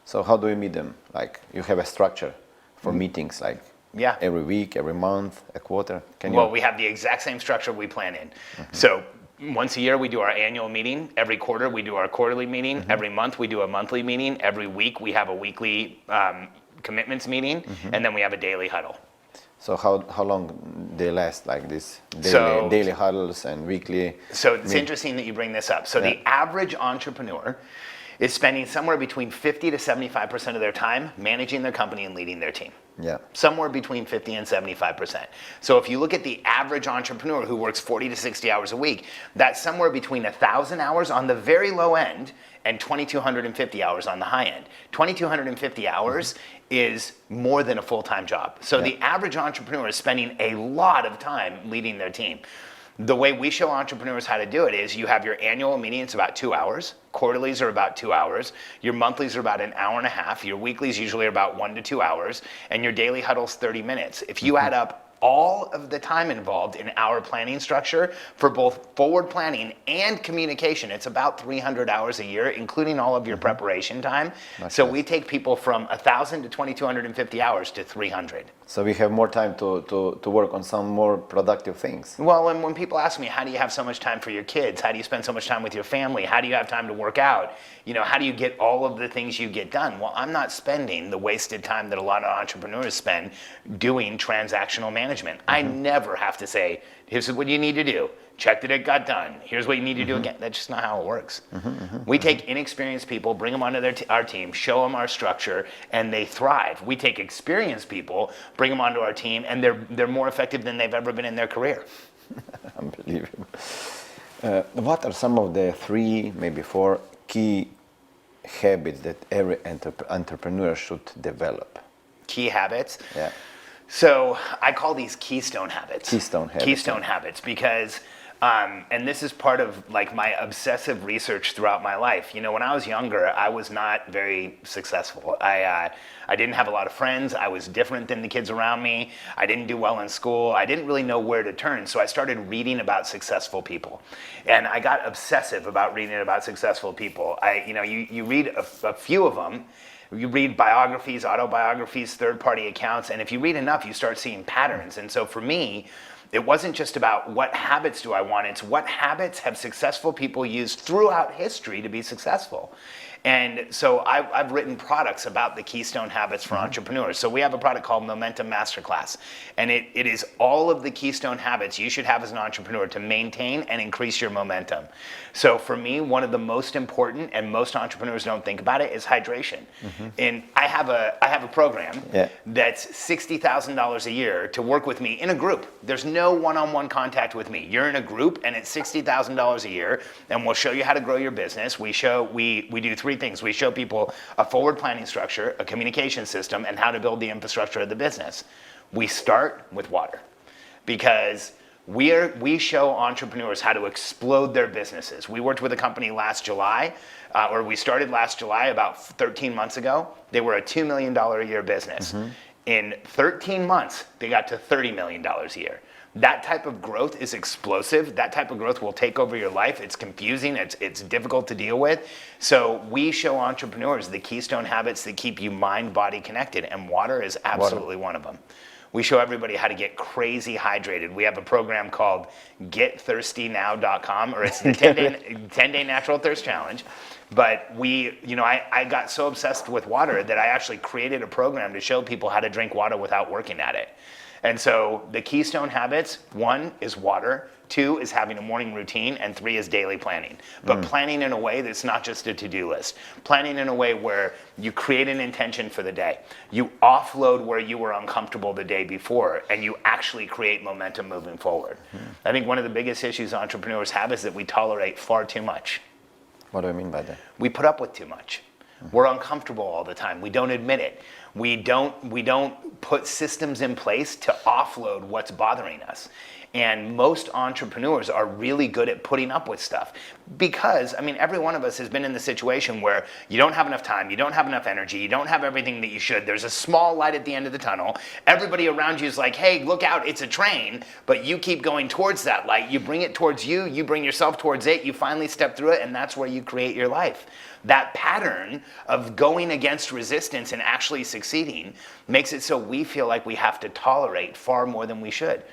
So how do you meet them? Like you have a structure for meetings, like Yeah. every week, every month, a quarter. Can Well, you? we have the exact same structure we plan in. So once a year we do our annual meeting. Every quarter we do our quarterly meeting. Every month we do a monthly meeting. Every week we have a weekly commitments meeting, and then we have a daily huddle. So how long they last, like this So- daily huddles and weekly? So it's interesting that you bring this up. So the average entrepreneur is spending somewhere between 50 to 75% of their time managing their company and leading their team. Yeah. Somewhere between 50 and 75%. So if you look at the average entrepreneur who works 40 to 60 hours a week, that's somewhere between 1,000 hours on the very low end and 2,250 hours on the high end. 2,250 hours is more than a full-time job. So the average entrepreneur is spending a lot of time leading their team. The way we show entrepreneurs how to do it is you have your annual meeting, it's about 2 hours. Quarterlies are about 2 hours. Your monthlies are about an hour and a half. Your weeklies usually are about 1 to 2 hours. And your daily huddle's 30 minutes. If you add up all of the time involved in our planning structure for both forward planning and communication, it's about 300 hours a year, including all of your preparation time. So we take people from 1,000 to 2,250 hours to 300. So we have more time to work on some more productive things. Well, and when people ask me, how do you have so much time for your kids? How do you spend so much time with your family? How do you have time to work out? You know, how do you get all of the things you get done? Well, I'm not spending the wasted time that a lot of entrepreneurs spend doing transactional management. I never have to say, here's what you need to do. Check that it got done. Here's what you need to do again. That's just not how it works. We take inexperienced people, bring them onto our team, show them our structure, and they thrive. We take experienced people, bring them onto our team, and they're more effective than they've ever been in their career. Unbelievable. What are some of the 3, maybe 4 key habits that every entrepreneur should develop? Key habits. Yeah. So I call these keystone habits. Keystone habits. Keystone habits because, and this is part of like my obsessive research throughout my life. You know, when I was younger, I was not very successful. I didn't have a lot of friends. I was different than the kids around me. I didn't do well in school. I didn't really know where to turn. So I started reading about successful people. And I got obsessive about reading about successful people. You read a few of them. You read biographies, autobiographies, third-party accounts, and if you read enough, you start seeing patterns. And so for me, it wasn't just about what habits do I want, it's what habits have successful people used throughout history to be successful. And so I've written products about the keystone habits for entrepreneurs. So we have a product called Momentum Masterclass, and it is all of the keystone habits you should have as an entrepreneur to maintain and increase your momentum. So for me, one of the most important, and most entrepreneurs don't think about it, is hydration. And I have a program that's $60,000 a year to work with me in a group. There's no one-on-one contact with me. You're in a group, and it's $60,000 a year, and we'll show you how to grow your business. We do 3 things. We show people a forward planning structure, a communication system, and how to build the infrastructure of the business. We start with water because we show entrepreneurs how to explode their businesses. We worked with a company last July, we started last July about 13 months ago. They were a $2 million a year business. In 13 months, they got to $30 million a year. That type of growth is explosive. That type of growth will take over your life. It's confusing. It's difficult to deal with. So we show entrepreneurs the keystone habits that keep you mind, body connected, and water is absolutely one of them. We show everybody how to get crazy hydrated. We have a program called GetThirstyNow.com, or it's the 10-day natural thirst challenge. But I got so obsessed with water that I actually created a program to show people how to drink water without working at it. And so the keystone habits, 1 is water, 2 is having a morning routine, and 3 is daily planning. But planning in a way that's not just a to-do list. Planning in a way where you create an intention for the day. You offload where you were uncomfortable the day before, and you actually create momentum moving forward. I think one of the biggest issues entrepreneurs have is that we tolerate far too much. What do I mean by that? We put up with too much. We're uncomfortable all the time. We don't admit it. We don't put systems in place to offload what's bothering us. And most entrepreneurs are really good at putting up with stuff because, every one of us has been in the situation where you don't have enough time, you don't have enough energy, you don't have everything that you should. There's a small light at the end of the tunnel. Everybody around you is like, hey, look out, it's a train, but you keep going towards that light. You bring it towards you, you bring yourself towards it, you finally step through it, and that's where you create your life. That pattern of going against resistance and actually succeeding makes it so we feel like we have to tolerate far more than we should.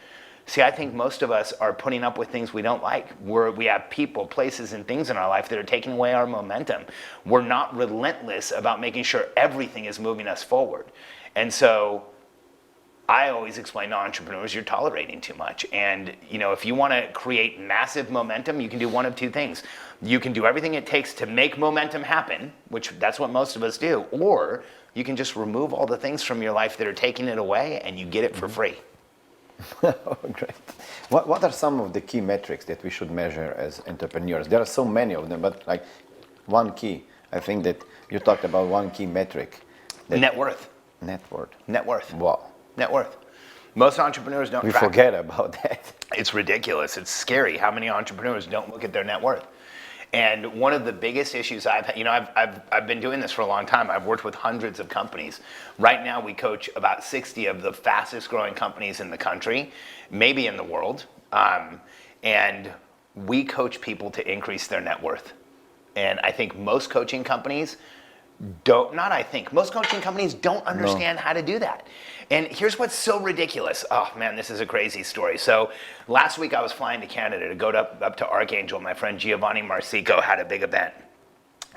See, I think most of us are putting up with things we don't like. We have people, places, and things in our life that are taking away our momentum. We're not relentless about making sure everything is moving us forward. And so I always explain to entrepreneurs, you're tolerating too much. And if you want to create massive momentum, you can do one of 2 things. You can do everything it takes to make momentum happen, which that's what most of us do, or you can just remove all the things from your life that are taking it away and you get it for free. Oh, great. What are some of the key metrics that we should measure as entrepreneurs? There are so many of them, but like one key, I think that you talked about one key metric. Net worth. Net worth. Net worth. Wow. Net worth. Most entrepreneurs don't We track forget about that. It's ridiculous. It's scary how many entrepreneurs don't look at their net worth. And one of the biggest issues I've been doing this for a long time. I've worked with hundreds of companies. Right now we coach about 60 of the fastest growing companies in the country, maybe in the world. And we coach people to increase their net worth. And I think most coaching companies most coaching companies don't understand how to do that. And here's what's so ridiculous. Oh man, this is a crazy story. So last week I was flying to Canada to go up to Archangel. My friend Giovanni Marsico had a big event.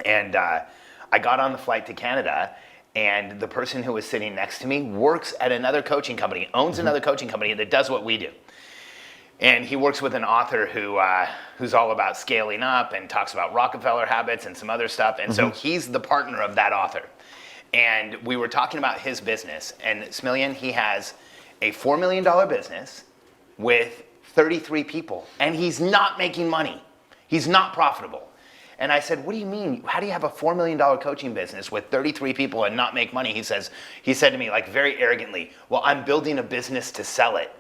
And I got on the flight to Canada, and the person who was sitting next to me works at another coaching company, owns another coaching company that does what we do. And he works with an author who's all about scaling up and talks about Rockefeller habits and some other stuff. And so he's the partner of that author. And we were talking about his business. And Smillion, he has a $4 million business with 33 people. And he's not making money. He's not profitable. And I said, what do you mean? How do you have a $4 million coaching business with 33 people and not make money? He said to me, like very arrogantly, well, I'm building a business to sell it.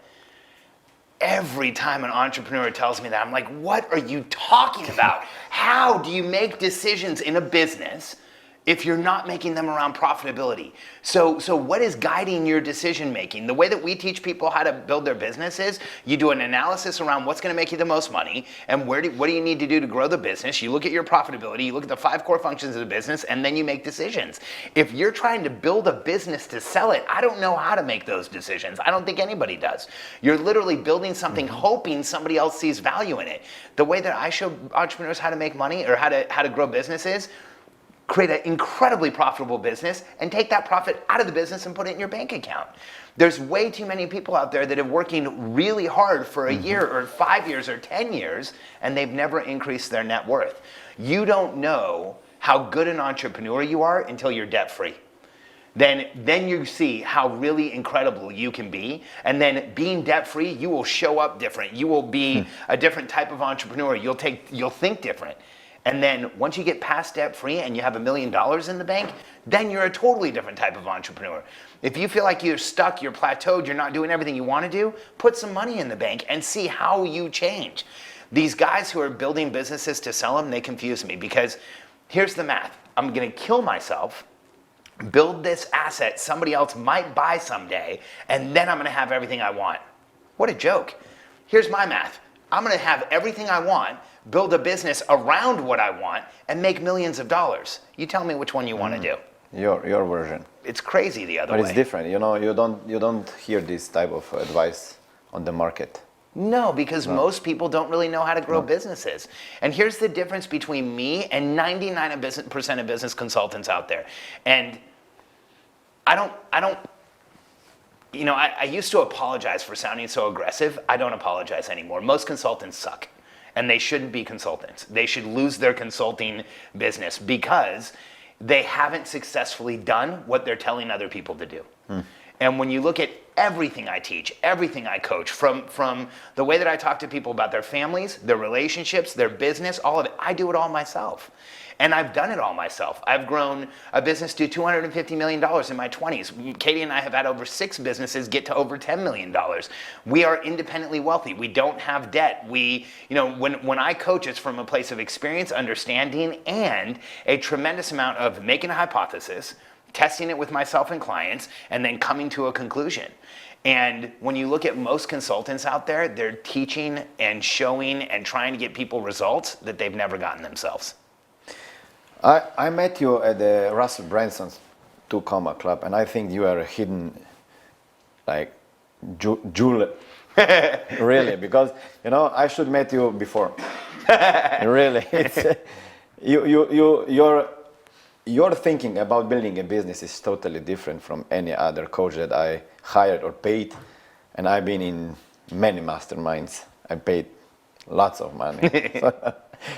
Every time an entrepreneur tells me that, I'm like, what are you talking about? How do you make decisions in a business if you're not making them around profitability? So what is guiding your decision making? The way that we teach people how to build their business is you do an analysis around what's going to make you the most money and what do you need to do to grow the business. You look at your profitability, you look at the 5 core functions of the business, and then you make decisions. If you're trying to build a business to sell it, I don't know how to make those decisions. I don't think anybody does. You're literally building something hoping somebody else sees value in it. The way that I show entrepreneurs how to make money or how to grow businesses, create an incredibly profitable business and take that profit out of the business and put it in your bank account. There's way too many people out there that are working really hard for a year or 5 years or 10 years and they've never increased their net worth. You don't know how good an entrepreneur you are until you're debt free. Then you see how really incredible you can be. And then being debt free, you will show up different. You will be a different type of entrepreneur. You'll think different. And then once you get past debt free and you have $1 million in the bank, then you're a totally different type of entrepreneur. If you feel like you're stuck, you're plateaued, you're not doing everything you want to do, put some money in the bank and see how you change. These guys who are building businesses to sell them, they confuse me because here's the math. I'm going to kill myself, build this asset somebody else might buy someday, and then I'm going to have everything I want. What a joke. Here's my math. I'm going to have everything I want, build a business around what I want, and make millions of dollars. You tell me which one you want to do. Your version. It's crazy the other way. But it's different. You don't hear this type of advice on the market. No, because most people don't really know how to grow businesses. And here's the difference between me and 99% of business consultants out there. And I used to apologize for sounding so aggressive. I don't apologize anymore. Most consultants suck, and they shouldn't be consultants. They should lose their consulting business because they haven't successfully done what they're telling other people to do. And when you look at everything I teach, everything I coach, from the way that I talk to people about their families, their relationships, their business, all of it, I do it all myself. And I've done it all myself. I've grown a business to $250 million in my 20s. Katie and I have had over 6 businesses get to over $10 million. We are independently wealthy. We don't have debt. When I coach, it's from a place of experience, understanding, and a tremendous amount of making a hypothesis, testing it with myself and clients, and then coming to a conclusion. And when you look at most consultants out there, they're teaching and showing and trying to get people results that they've never gotten themselves. I met you at the Russell Branson's 2 Comma Club, and I think you are a hidden, like, jewel, really, because, I should met you before. Really, it's, your thinking about building a business is totally different from any other coach that I hired or paid, and I've been in many masterminds. I paid lots of money.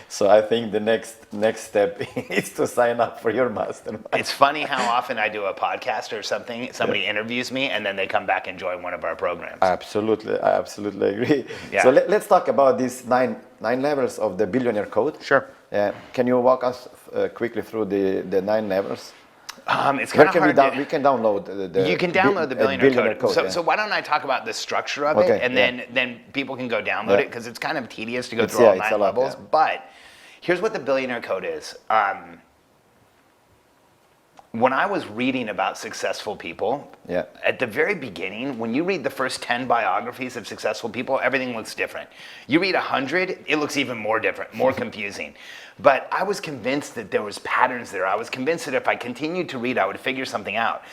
So I think the next step is to sign up for your mastermind. It's funny how often I do a podcast or something, somebody interviews me, and then they come back and join one of our programs. I absolutely agree. Yeah. So let's talk about these nine levels of the Billionaire Code. Sure. Can you walk us quickly through the 9 levels? It's kind of hard. We can download you can download the Billionaire Code. So yeah. why don't I talk about the structure of it, and then people can go download it, because it's kind of tedious to go through all 9 levels. Yeah. But here's what the Billionaire Code is. When I was reading about successful people, at the very beginning, when you read the first 10 biographies of successful people, everything looks different. You read 100, it looks even more different, more confusing. But I was convinced that there was patterns there. I was convinced that if I continued to read, I would figure something out.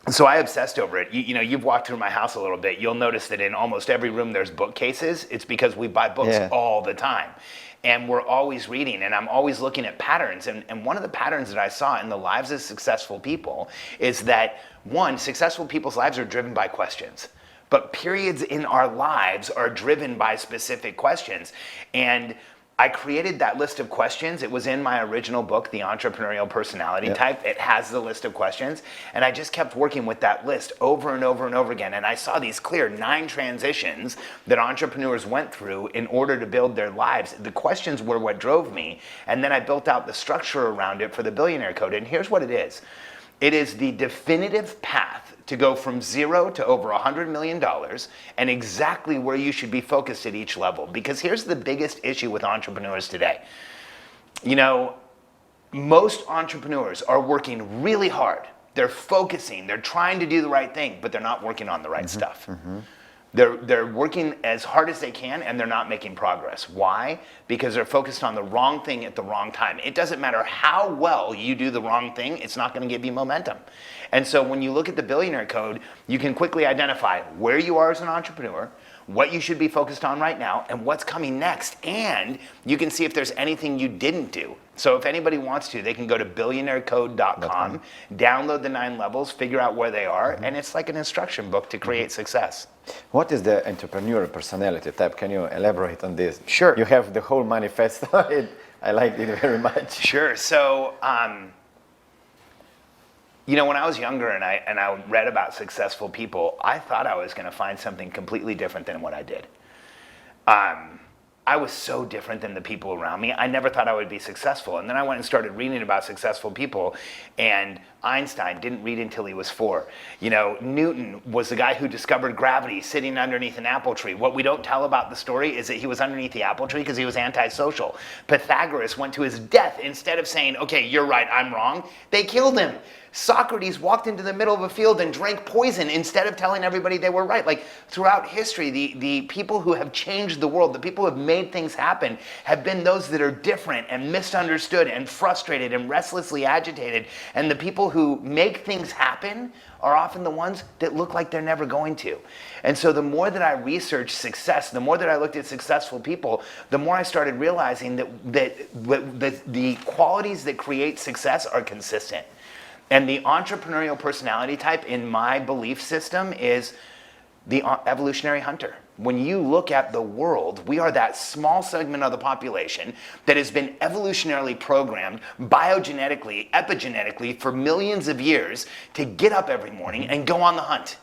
So I obsessed over it. You've walked through my house a little bit. You'll notice that in almost every room there's bookcases. It's because we buy books all the time. And we're always reading, and I'm always looking at patterns. And one of the patterns that I saw in the lives of successful people is that, one, successful people's lives are driven by questions. But periods in our lives are driven by specific questions. And I created that list of questions. It was in my original book, The Entrepreneurial Personality Type. It has the list of questions. And I just kept working with that list over and over and over again. And I saw these clear 9 transitions that entrepreneurs went through in order to build their lives. The questions were what drove me. And then I built out the structure around it for the Billionaire Code. And here's what it is. It is the definitive path to go from 0 to over $100 million, and exactly where you should be focused at each level. Because here's the biggest issue with entrepreneurs today. Most entrepreneurs are working really hard. They're focusing, they're trying to do the right thing, but they're not working on the right stuff. They're working as hard as they can, and they're not making progress. Why? Because they're focused on the wrong thing at the wrong time. It doesn't matter how well you do the wrong thing, it's not going to give you momentum. And so when you look at the Billionaire Code, you can quickly identify where you are as an entrepreneur, what you should be focused on right now, and what's coming next. And you can see if there's anything you didn't do. So if anybody wants to, they can go to billionairecode.com, download the 9 levels, figure out where they are, and it's like an instruction book to create success. What is the entrepreneurial personality type? Can you elaborate on this? Sure. You have the whole manifesto. I liked it very much. Sure. So, when I was younger and I read about successful people, I thought I was going to find something completely different than what I did. I was so different than the people around me. I never thought I would be successful. And then I went and started reading about successful people. And Einstein didn't read until he was 4. Newton was the guy who discovered gravity sitting underneath an apple tree. What we don't tell about the story is that he was underneath the apple tree because he was antisocial. Pythagoras went to his death. Instead of saying, okay, you're right, I'm wrong, they killed him. Socrates walked into the middle of a field and drank poison instead of telling everybody they were right. Like throughout history, the people who have changed the world, the people who have made things happen, have been those that are different and misunderstood and frustrated and restlessly agitated. And the people who make things happen are often the ones that look like they're never going to. And so the more that I researched success, the more that I looked at successful people, the more I started realizing that the qualities that create success are consistent. And the entrepreneurial personality type, in my belief system, is the evolutionary hunter. When you look at the world, we are that small segment of the population that has been evolutionarily programmed biogenetically, epigenetically for millions of years to get up every morning and go on the hunt.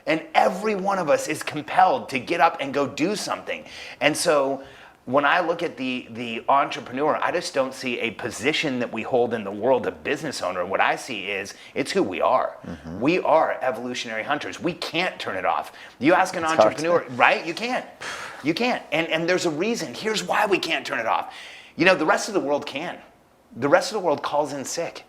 And every one of us is compelled to get up and go do something. And so when I look at the entrepreneur, I just don't see a position that we hold in the world of business owner. What I see is it's who we are. We are evolutionary hunters. We can't turn it off. You ask an entrepreneur, right? You can't. You can't. And there's a reason. Here's why we can't turn it off. You know, the rest of the world can. The rest of the world calls in sick.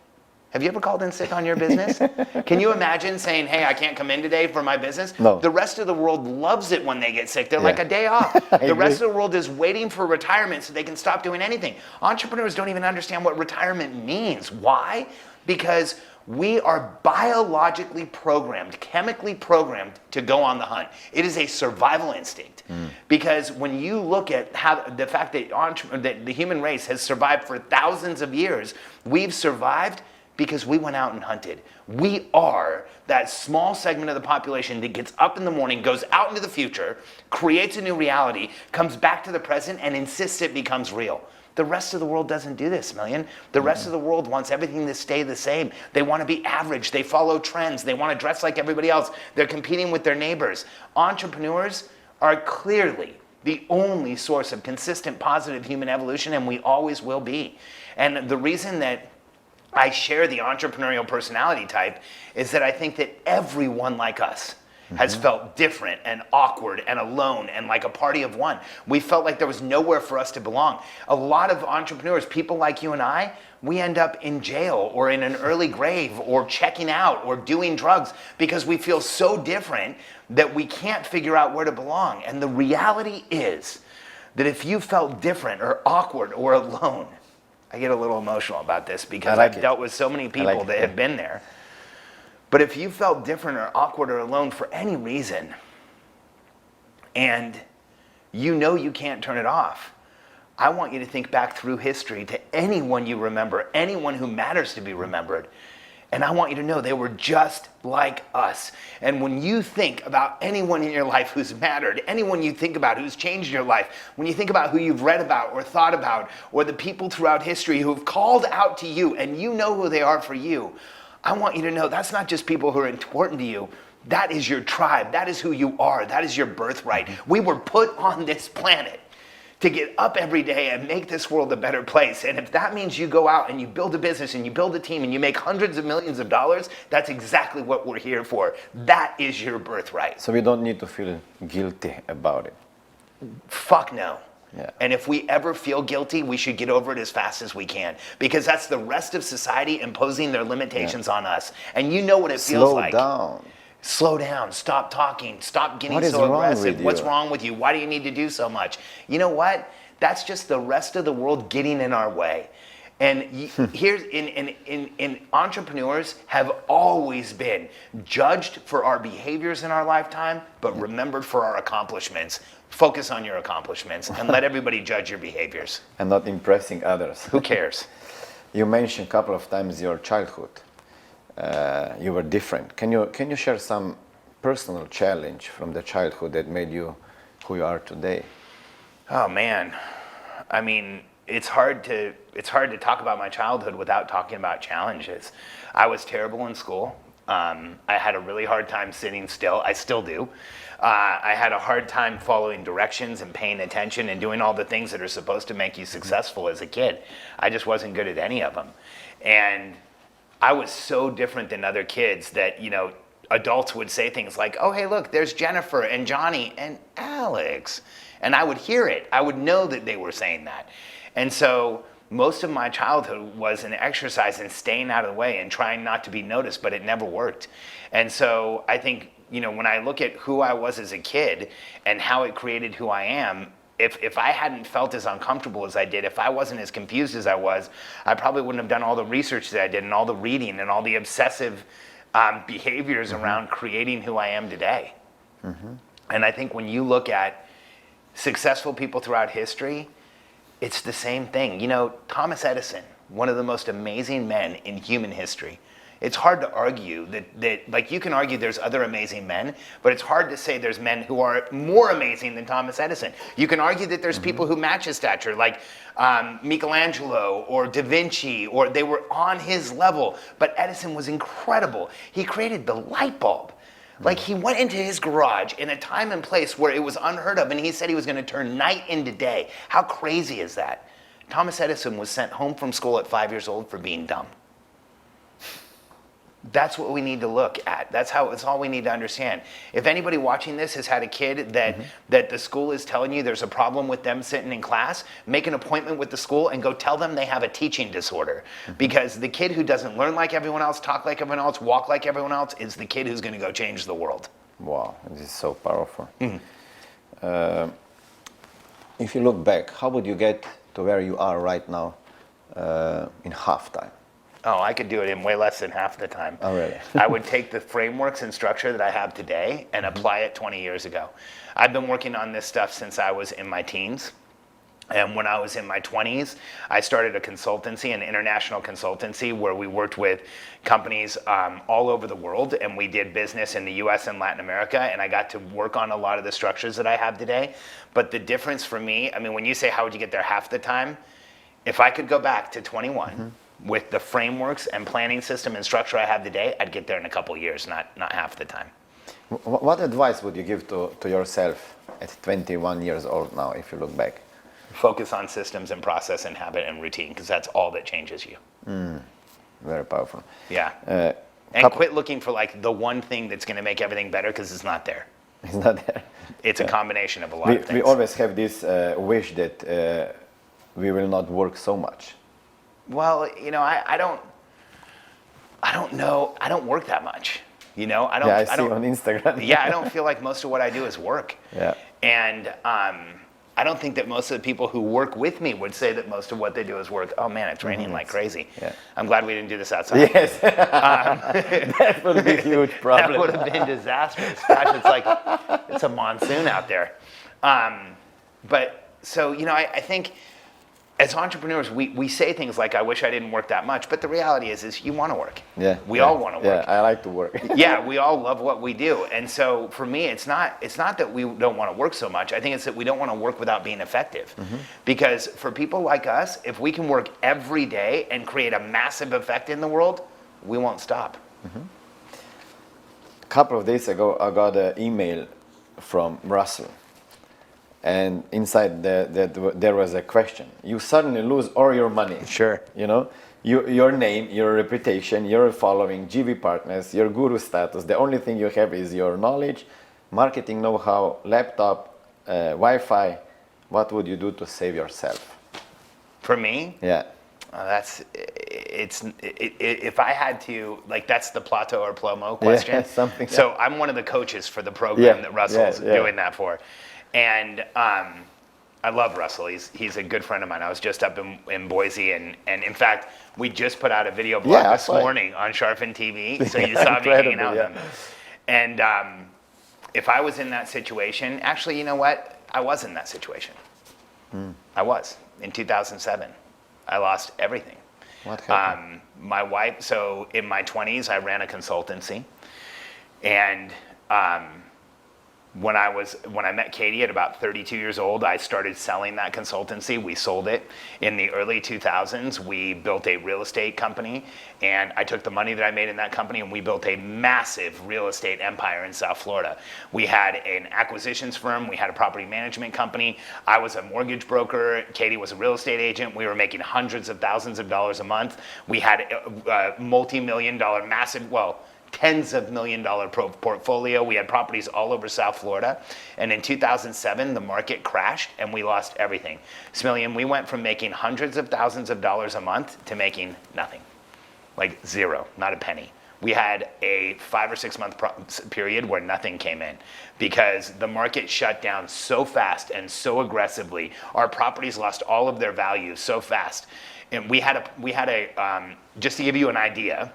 Have you ever called in sick on your business? Can you imagine saying, hey, I can't come in today for my business? No. The rest of the world loves it when they get sick. They're like a day off. The rest of the world is waiting for retirement so they can stop doing anything. Entrepreneurs don't even understand what retirement means. Why? Because we are biologically programmed, chemically programmed to go on the hunt. It is a survival instinct. Because when you look at how the fact that the human race has survived for thousands of years, we've survived because we went out and hunted. We are that small segment of the population that gets up in the morning, goes out into the future, creates a new reality, comes back to the present, and insists it becomes real. The rest of the world doesn't do this, Smillion. The rest of the world wants everything to stay the same. They want to be average. They follow trends. They want to dress like everybody else. They're competing with their neighbors. Entrepreneurs are clearly the only source of consistent positive human evolution, and we always will be. And the reason that I share the entrepreneurial personality type is that I think that everyone like us has felt different and awkward and alone and like a party of one. We felt like there was nowhere for us to belong. A lot of entrepreneurs, people like you and I, we end up in jail or in an early grave or checking out or doing drugs because we feel so different that we can't figure out where to belong. And the reality is that if you felt different or awkward or alone, I get a little emotional about this because I've dealt with so many people that have been there. But if you felt different or awkward or alone for any reason, and you know you can't turn it off, I want you to think back through history to anyone you remember, anyone who matters to be remembered. And I want you to know they were just like us. And when you think about anyone in your life who's mattered, anyone you think about who's changed your life, when you think about who you've read about or thought about, or the people throughout history who've called out to you and you know who they are for you, I want you to know that's not just people who are important to you. That is your tribe. That is who you are. That is your birthright. We were put on this planet to get up every day and make this world a better place. And if that means you go out and you build a business and you build a team and you make hundreds of millions of dollars, that's exactly what we're here for. That is your birthright. So we don't need to feel guilty about it. Fuck no. Yeah. And if we ever feel guilty, we should get over it as fast as we can, because that's the rest of society imposing their limitations on us. And you know what it feels like. Slow down. Slow down, stop talking, stop getting What is so wrong aggressive. with you? What's wrong with you? Why do you need to do so much? You know what? That's just the rest of the world getting in our way. And here's in entrepreneurs have always been judged for our behaviors in our lifetime, but remembered for our accomplishments. Focus on your accomplishments and let everybody judge your behaviors. And not impressing others. Who cares? You mentioned a couple of times your childhood. You were different. Can you share some personal challenge from the childhood that made you who you are today? Oh man, I mean, it's hard to talk about my childhood without talking about challenges. I was terrible in school. I had a really hard time sitting still. I still do. I had a hard time following directions and paying attention and doing all the things that are supposed to make you successful as a kid. I just wasn't good at any of them. And I was so different than other kids that, you know, adults would say things like, oh, hey, look, there's Jennifer and Johnny and Alex. And I would hear it. I would know that they were saying that. And so most of my childhood was an exercise in staying out of the way and trying not to be noticed, but it never worked. And so I think, when I look at who I was as a kid and how it created who I am, if I hadn't felt as uncomfortable as I did, if I wasn't as confused as I was, I probably wouldn't have done all the research that I did and all the reading and all the obsessive behaviors around creating who I am today. And I think when you look at successful people throughout history, it's the same thing. Thomas Edison, one of the most amazing men in human history. It's hard to argue that like you can argue there's other amazing men, but it's hard to say there's men who are more amazing than Thomas Edison. You can argue that there's people who match his stature, like Michelangelo or Da Vinci, or they were on his level, but Edison was incredible. He created the light bulb. Like he went into his garage in a time and place where it was unheard of, and he said he was going to turn night into day. How crazy is that? Thomas Edison was sent home from school at 5 years old for being dumb. That's what we need to look at. That's all we need to understand. If anybody watching this has had a kid that the school is telling you there's a problem with them sitting in class, make an appointment with the school and go tell them they have a teaching disorder. Because the kid who doesn't learn like everyone else, talk like everyone else, walk like everyone else is the kid who's going to go change the world. Wow, this is so powerful. If you look back, how would you get to where you are right now in half time? Oh, I could do it in way less than half the time. Oh, really? I would take the frameworks and structure that I have today and apply it 20 years ago. I've been working on this stuff since I was in my teens. And when I was in my 20s, I started a consultancy, an international consultancy, where we worked with companies all over the world, and we did business in the US and Latin America, and I got to work on a lot of the structures that I have today. But the difference for me, when you say how would you get there half the time, if I could go back to 21, with the frameworks and planning system and structure I have today, I'd get there in a couple of years, not half the time. What advice would you give to yourself at 21 years old now, if you look back? Focus on systems and process and habit and routine, because that's all that changes you. Very powerful. Yeah. And quit looking for like the one thing that's going to make everything better, because it's not there. It's not there. It's a combination of a lot of things. We always have this wish that we will not work so much. Well, I don't know. I don't work that much. I don't. Yeah, I see on Instagram. Yeah, I don't feel like most of what I do is work. Yeah. And I don't think that most of the people who work with me would say that most of what they do is work. Oh man, it's raining like crazy. Yeah. I'm glad we didn't do this outside. Yes. That would be a huge problem. That would have been disastrous. Gosh, it's like it's a monsoon out there. But so I think, as entrepreneurs, we say things like, I wish I didn't work that much, but the reality is you want to work. Yeah. We all want to work. Yeah, I like to work. Yeah, we all love what we do. And so for me, it's not that we don't want to work so much. I think it's that we don't want to work without being effective. Because for people like us, if we can work every day and create a massive effect in the world, we won't stop. A couple of days ago, I got an email from Russell. And inside there was a question. You suddenly lose all your money. Sure. Your name, your reputation, your following, GV partners, your guru status. The only thing you have is your knowledge, marketing know-how, laptop, Wi-Fi. What would you do to save yourself? For me? Yeah. If I had to, like, that's the Plato or Plomo question. Yeah, something. So I'm one of the coaches for the program that Russell's doing that for. And I love Russell. He's a good friend of mine. I was just up in Boise, and in fact, we just put out a video blog this morning on Charfen TV. So you saw me hanging out with him. And if I was in that situation, actually, you know what? I was in that situation. I was in 2007. I lost everything. What happened? My wife. So in my 20s, I ran a consultancy, and when I met Katie at about 32 years old, I started selling that consultancy. We sold it. In the early 2000s, we built a real estate company, and I took the money that I made in that company and we built a massive real estate empire in South Florida. We had an acquisitions firm, we had a property management company, I was a mortgage broker, Katie was a real estate agent. We were making hundreds of thousands of dollars a month. We had a multi-million dollar massive, tens of $1 million portfolio. We had properties all over South Florida. And in 2007, the market crashed and we lost everything. Smillion, we went from making hundreds of thousands of dollars a month to making nothing. Like zero, not a penny. We had a 5 or 6 month period where nothing came in because the market shut down so fast and so aggressively. Our properties lost all of their value so fast. And we had a just to give you an idea,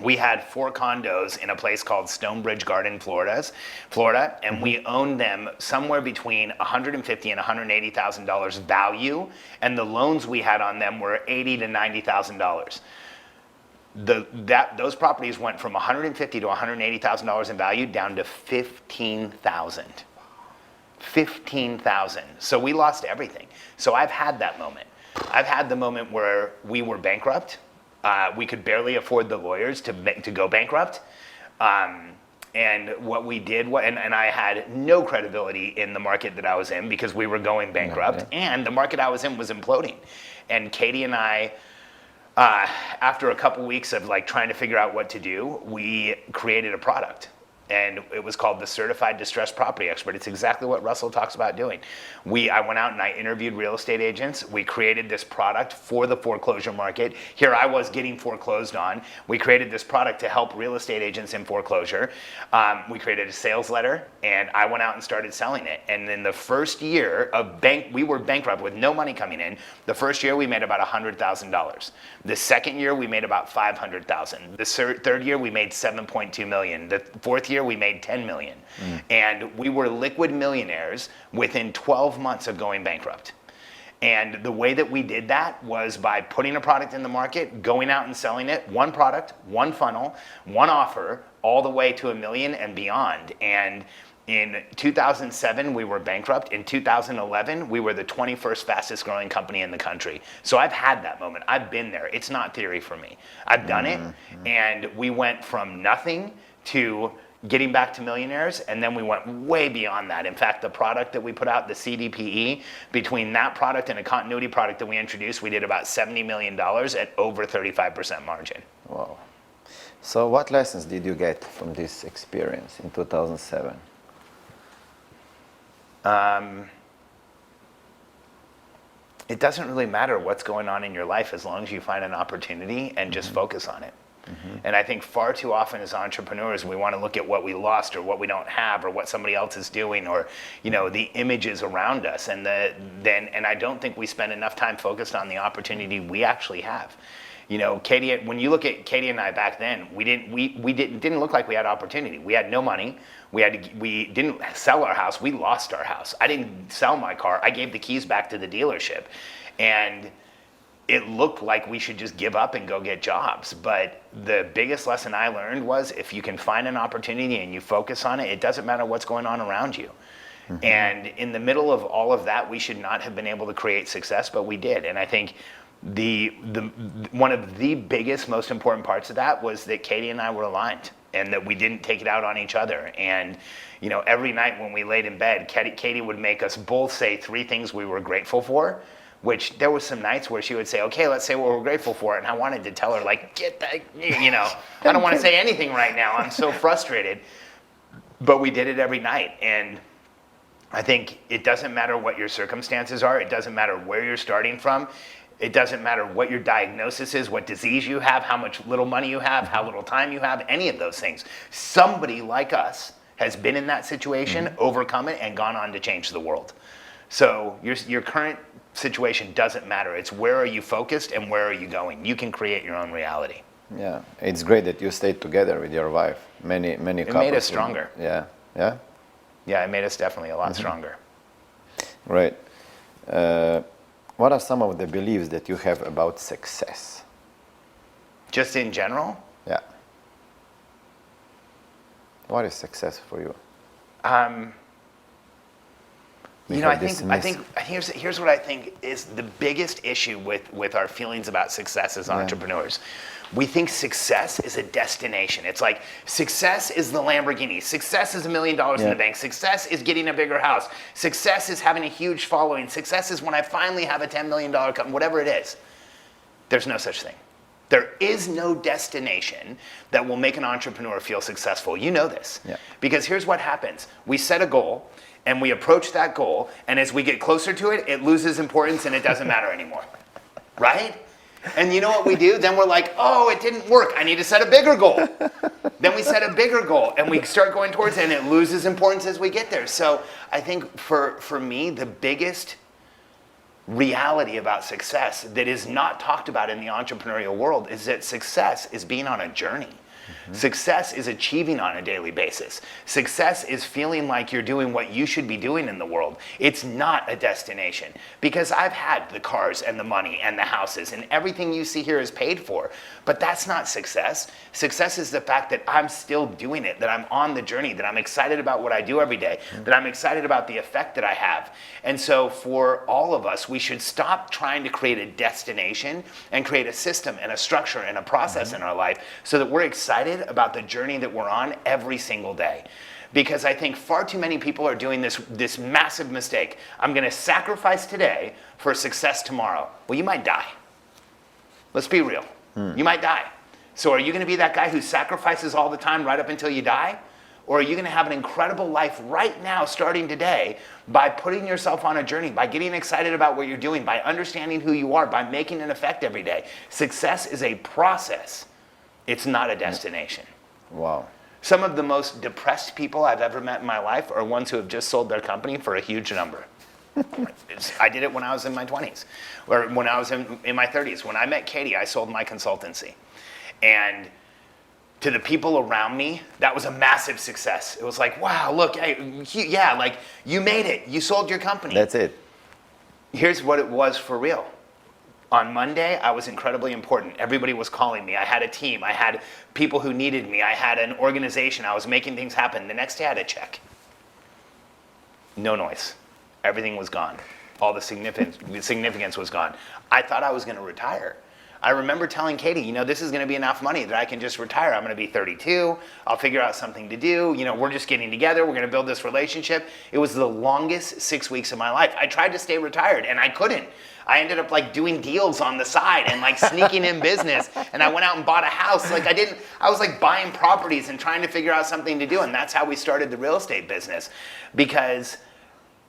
we had 4 condos in a place called Stonebridge Garden, Florida, and we owned them somewhere between $150,000 and $180,000 value, and the loans we had on them were $80,000 to $90,000. Those properties went from $150,000 to $180,000 in value down to $15,000. $15,000. So we lost everything. So I've had that moment. I've had the moment where we were bankrupt. We could barely afford the lawyers to go bankrupt. And what we did, and I had no credibility in the market that I was in because we were going bankrupt, and the market I was in was imploding. And Katie and I, after a couple weeks of like trying to figure out what to do, we created a product. And it was called the Certified Distressed Property Expert. It's exactly what Russell talks about doing. I went out and I interviewed real estate agents. We created this product for the foreclosure market. Here I was getting foreclosed on. We created this product to help real estate agents in foreclosure. We created a sales letter, and I went out and started selling it. And in the first year we were bankrupt with no money coming in. The first year we made about $100,000. The second year we made about $500,000. The third year we made $7.2 million. The fourth year we made $10 million. And we were liquid millionaires within 12 months of going bankrupt. And the way that we did that was by putting a product in the market, going out and selling it, one product, one funnel, one offer, all the way to $1 million and beyond. And in 2007, we were bankrupt. In 2011, we were the 21st fastest growing company in the country. So I've had that moment. I've been there. It's not theory for me. I've done it. And we went from nothing to getting back to millionaires, and then we went way beyond that. In fact, the product that we put out, the CDPE, between that product and a continuity product that we introduced, we did about $70 million at over 35% margin. Wow. So what lessons did you get from this experience in 2007? It doesn't really matter what's going on in your life as long as you find an opportunity and just focus on it. And I think far too often as entrepreneurs, we want to look at what we lost or what we don't have or what somebody else is doing or, the images around us. And I don't think we spend enough time focused on the opportunity we actually have. Katie, when you look at Katie and I back then, we didn't look like we had opportunity. We had no money. We didn't sell our house. We lost our house. I didn't sell my car. I gave the keys back to the dealership. And it looked like we should just give up and go get jobs. But the biggest lesson I learned was if you can find an opportunity and you focus on it, it doesn't matter what's going on around you. And in the middle of all of that, we should not have been able to create success, but we did. And I think one of the biggest, most important parts of that was that Katie and I were aligned and that we didn't take it out on each other. And every night when we laid in bed, Katie would make us both say 3 things we were grateful for, which there was some nights where she would say, okay, let's say what we're grateful for. And I wanted to tell her, like, get that, I don't want to say anything right now. I'm so frustrated. But we did it every night. And I think it doesn't matter what your circumstances are. It doesn't matter where you're starting from. It doesn't matter what your diagnosis is, what disease you have, how much little money you have, how little time you have, any of those things. Somebody like us has been in that situation, overcome it, and gone on to change the world. So your current situation doesn't matter. It's where are you focused and where are you going. You can create your own reality. Yeah, it's great that you stayed together with your wife. Many couples. It made us stronger. Yeah. Yeah, it made us definitely a lot stronger. Right. What are some of the beliefs that you have about success? Just in general? Yeah. What is success for you? I think here's what I think is the biggest issue with our feelings about success as entrepreneurs. We think success is a destination. It's like success is the Lamborghini. Success is $1 million in the bank. Success is getting a bigger house. Success is having a huge following. Success is when I finally have a $10 million company, whatever it is. There's no such thing. There is no destination that will make an entrepreneur feel successful. You know this. Yeah. Because here's what happens. We set a goal and we approach that goal, and as we get closer to it, it loses importance and it doesn't matter anymore. Right? And you know what we do? Then we're like, oh, it didn't work. I need to set a bigger goal. Then we set a bigger goal and we start going towards it, and it loses importance as we get there. So I think for me, the biggest reality about success that is not talked about in the entrepreneurial world is that success is being on a journey. Success is achieving on a daily basis. Success is feeling like you're doing what you should be doing in the world. It's not a destination, because I've had the cars and the money and the houses and everything you see here is paid for, but that's not success. Success is the fact that I'm still doing it, that I'm on the journey, that I'm excited about what I do every day, that I'm excited about the effect that I have. And so for all of us, we should stop trying to create a destination and create a system and a structure and a process in our life so that we're excited about the journey that we're on every single day. Because I think far too many people are doing this massive mistake. I'm going to sacrifice today for success tomorrow. Well, you might die. Let's be real. You might die. So are you going to be that guy who sacrifices all the time right up until you die? Or are you going to have an incredible life right now, starting today, by putting yourself on a journey, by getting excited about what you're doing, by understanding who you are, by making an effect every day? Success is a process. It's not a destination. Wow. Some of the most depressed people I've ever met in my life are ones who have just sold their company for a huge number. I did it when I was in my 20s, or when I was in my 30s. When I met Katie, I sold my consultancy. And to the people around me, that was a massive success. It was like, wow, look, yeah, like you made it. You sold your company. That's it. Here's what it was for real. On Monday, I was incredibly important. Everybody was calling me. I had a team. I had people who needed me. I had an organization. I was making things happen. The next day, I had a check. No noise. Everything was gone. All the significance was gone. I thought I was going to retire. I remember telling Katie, you know, this is going to be enough money that I can just retire. I'm going to be 32. I'll figure out something to do. You know, we're just getting together. We're going to build this relationship. It was the longest 6 weeks of my life. I tried to stay retired and I couldn't. I ended up like doing deals on the side and like sneaking in business. And I went out and bought a house. I was like buying properties and trying to figure out something to do. And that's how we started the real estate business, because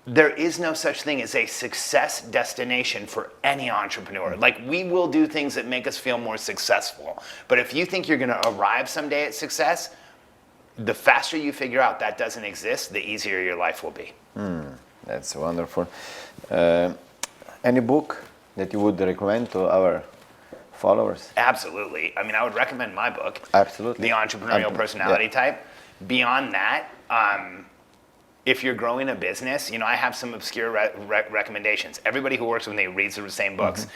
there is no such thing as a success destination for any entrepreneur. Like, we will do things that make us feel more successful. But if you think you're going to arrive someday at success, the faster you figure out that doesn't exist, the easier your life will be. That's wonderful. Any book that you would recommend to our followers? Absolutely. I mean, I would recommend my book. Absolutely. The Entrepreneurial Personality Type. Beyond that, if you're growing a business, you know, I have some obscure recommendations. Everybody who works with me reads the same books.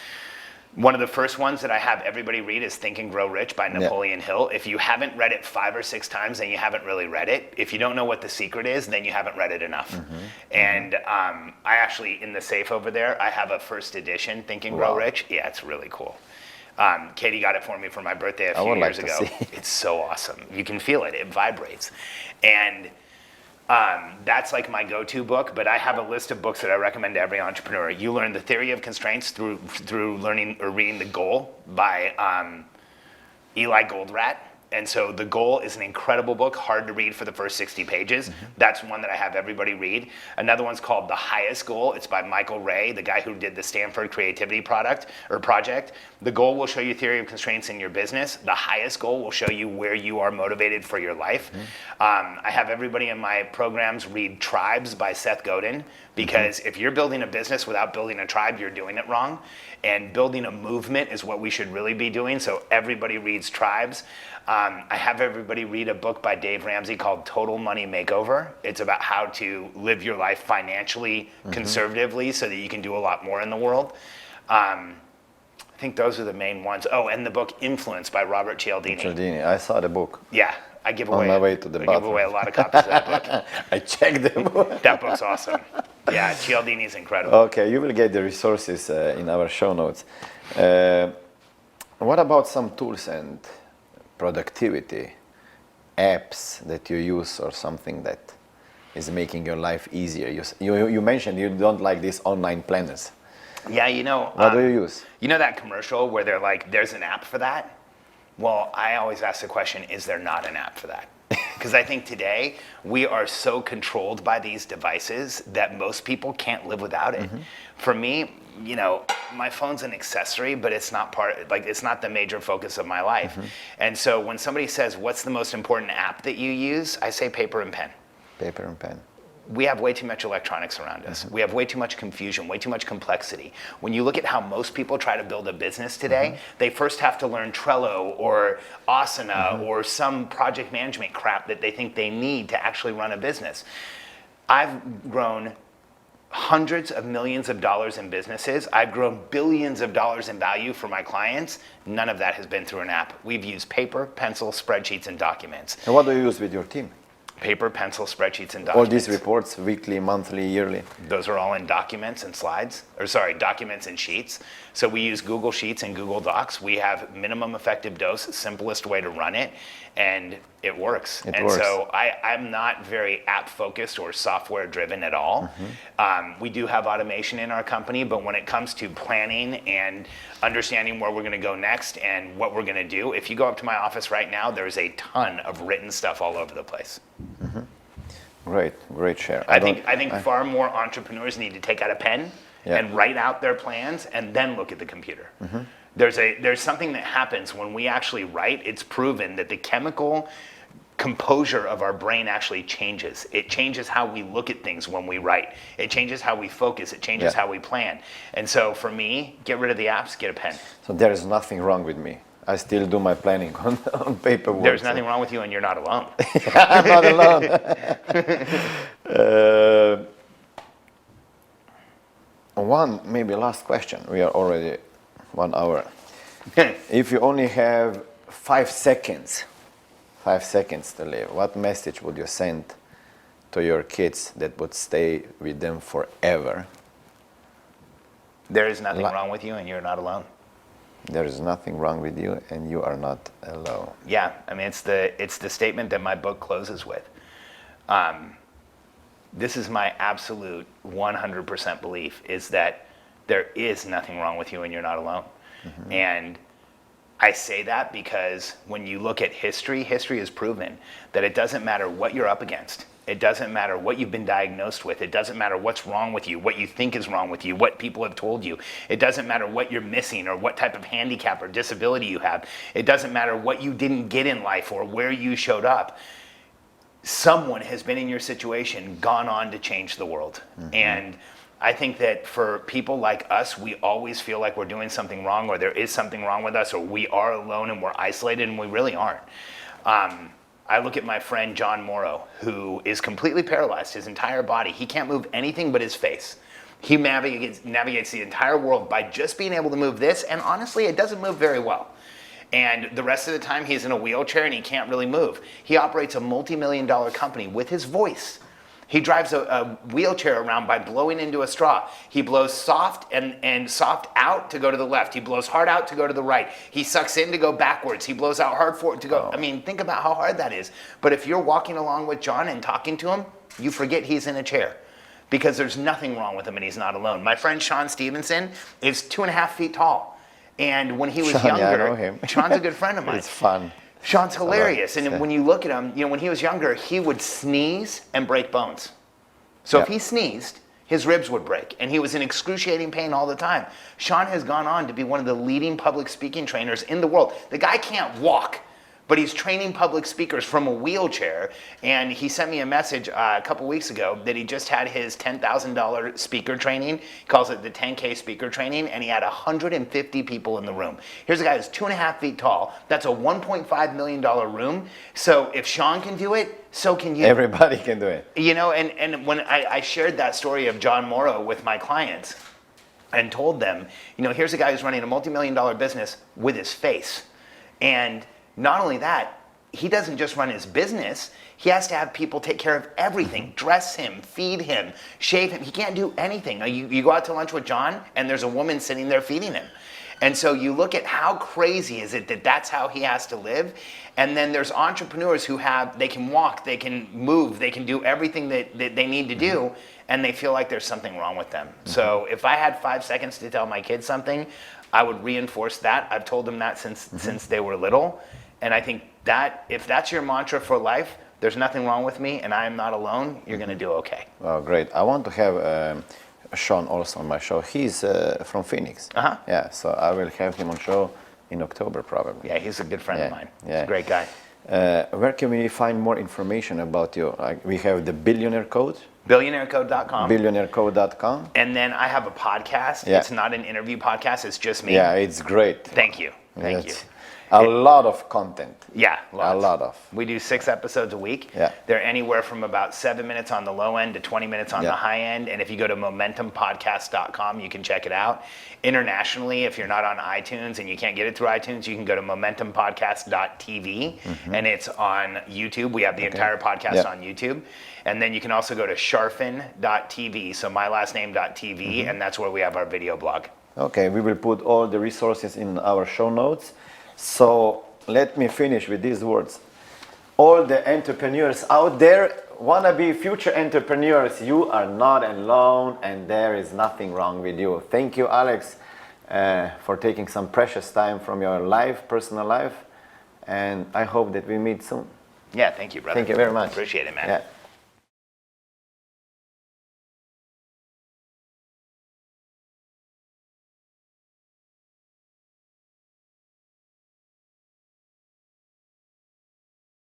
One of the first ones that I have everybody read is Think and Grow Rich by Napoleon Hill. If you haven't read it 5 or 6 times, then you haven't really read it. If you don't know what the secret is, then you haven't read it enough. And I actually, in the safe over there, I have a first edition Think and Grow Rich. Yeah, it's really cool. Katie got it for me for my birthday a few years ago. It's so awesome. You can feel it. It vibrates. And that's like my go-to book, but I have a list of books that I recommend to every entrepreneur. You learn the theory of constraints through learning or reading The Goal by Eli Goldratt. And so The Goal is an incredible book, hard to read for the first 60 pages. That's one that I have everybody read. Another one's called The Highest Goal. It's by Michael Ray, the guy who did the Stanford Creativity Project. The Goal will show you theory of constraints in your business. The Highest Goal will show you where you are motivated for your life. I have everybody in my programs read Tribes by Seth Godin, because if you're building a business without building a tribe, you're doing it wrong. And building a movement is what we should really be doing. So everybody reads Tribes. I have everybody read a book by Dave Ramsey called Total Money Makeover. It's about how to live your life financially conservatively so that you can do a lot more in the world. I think those are the main ones. Oh, and the book Influence by Robert Cialdini. Cialdini, I saw the book. Yeah, I give On away. my way to the I bathroom. give away a lot of copies of that book. I checked the book. That book's awesome. Yeah, Cialdini is incredible. Okay, you will get the resources in our show notes. What about some tools and productivity apps that you use, or something that is making your life easier? You mentioned you don't like these online planners. Yeah, you know. What do you use? You know that commercial where they're like, there's an app for that? Well, I always ask the question, is there not an app for that? Because I think today we are so controlled by these devices that most people can't live without it. For me, you know, my phone's an accessory, but it's not it's not the major focus of my life. And so when somebody says, what's the most important app that you use? I say paper and pen. Paper and pen. We have way too much electronics around us. We have way too much confusion, way too much complexity. When you look at how most people try to build a business today, they first have to learn Trello or Asana or some project management crap that they think they need to actually run a business. I've grown hundreds of millions of dollars in businesses. I've grown billions of dollars in value for my clients. None of that has been through an app. We've used paper, pencil, spreadsheets, and documents. And what do you use with your team? Paper, pencil, spreadsheets, and documents. All these reports, weekly, monthly, yearly? Those are all in documents and slides, documents and sheets. So we use Google Sheets and Google Docs. We have minimum effective dose, simplest way to run it, and it works. So I'm not very app focused or software driven at all. We do have automation in our company, but when it comes to planning and understanding where we're gonna go next and what we're gonna do, if you go up to my office right now, there's a ton of written stuff all over the place. Great share. I think far more entrepreneurs need to take out a pen and write out their plans and then look at the computer. There's something that happens when we actually write. It's proven that the chemical composure of our brain actually changes. It changes how we look at things when we write. It changes how we focus. It changes how we plan. And so for me, get rid of the apps, get a pen. So there is nothing wrong with me. I still do my planning on paperwork. There's nothing wrong with you, and you're not alone. I'm not alone. One, maybe last question. We are already 1 hour. If you only have 5 seconds to live, what message would you send to your kids that would stay with them forever? There is nothing wrong with you, and you're not alone. There is nothing wrong with you, and you are not alone. Yeah, I mean, it's the statement that my book closes with. This is my absolute 100% belief, is that there is nothing wrong with you and you're not alone. And I say that because when you look at history has proven that it doesn't matter what you're up against. It doesn't matter what you've been diagnosed with. It doesn't matter what's wrong with you, what you think is wrong with you, what people have told you. It doesn't matter what you're missing or what type of handicap or disability you have. It doesn't matter what you didn't get in life or where you showed up. Someone has been in your situation, gone on to change the world. And I think that for people like us, we always feel like we're doing something wrong, or there is something wrong with us, or we are alone and we're isolated, and we really aren't. I look at my friend John Morrow, who is completely paralyzed, his entire body. He can't move anything but his face. He navigates the entire world by just being able to move this, and honestly, it doesn't move very well. And the rest of the time, he's in a wheelchair and he can't really move. He operates a multi-million-dollar company with his voice. He drives a wheelchair around by blowing into a straw. He blows soft and soft out to go to the left. He blows hard out to go to the right. He sucks in to go backwards. He blows out hard forward to go. I mean, think about how hard that is. But if you're walking along with John and talking to him, you forget he's in a chair, because there's nothing wrong with him and he's not alone. My friend Sean Stevenson is 2.5 feet tall. And when he was younger, I know him. Sean's a good friend of mine. It's fun. Sean's hilarious. And when you look at him, you know, when he was younger, he would sneeze and break bones. So if he sneezed, his ribs would break, and he was in excruciating pain all the time. Sean has gone on to be one of the leading public speaking trainers in the world. The guy can't walk, but he's training public speakers from a wheelchair. And he sent me a message a couple weeks ago that he just had his $10,000 speaker training. He calls it the 10K speaker training, and he had 150 people in the room. Here's a guy who's 2.5 feet tall. That's a $1.5 million room. So if Sean can do it, so can you. Everybody can do it. You know, and when I shared that story of John Morrow with my clients and told them, you know, here's a guy who's running a multi-million-dollar business with his face. And not only that, he doesn't just run his business, he has to have people take care of everything, dress him, feed him, shave him. He can't do anything. You go out to lunch with John and there's a woman sitting there feeding him. And so you look at how crazy is it that that's how he has to live. And then there's entrepreneurs who they can walk, they can move, they can do everything that they need to do, and they feel like there's something wrong with them. So if I had 5 seconds to tell my kids something, I would reinforce that. I've told them that since they were little. And I think that if that's your mantra for life, there's nothing wrong with me and I am not alone, you're going to do okay. Oh, great. I want to have Sean also on my show. He's from Phoenix. Yeah, so I will have him on show in October probably. Yeah, he's a good friend of mine. Yeah. He's a great guy. Where can we find more information about you? Like we have the Billionaire Code. BillionaireCode.com. BillionaireCode.com. And then I have a podcast. Yeah. It's not an interview podcast. It's just me. Yeah, it's great. Thank you. Thank you. A lot of content. Yeah, lots. A lot of. We do 6 episodes a week. Yeah. They're anywhere from about 7 minutes on the low end to 20 minutes on the high end. And if you go to momentumpodcast.com, you can check it out. Internationally, if you're not on iTunes and you can't get it through iTunes, you can go to momentumpodcast.tv and it's on YouTube. We have the entire podcast on YouTube. And then you can also go to charfen.tv, so my last name.tv, and that's where we have our video blog. Okay, we will put all the resources in our show notes. So let me finish with these words. All the entrepreneurs out there want to be future entrepreneurs. You are not alone and there is nothing wrong with you. Thank you, Alex, for taking some precious time from your life, personal life. And I hope that we meet soon. Yeah, thank you, brother. Thank you very much. Appreciate it, man. Yeah.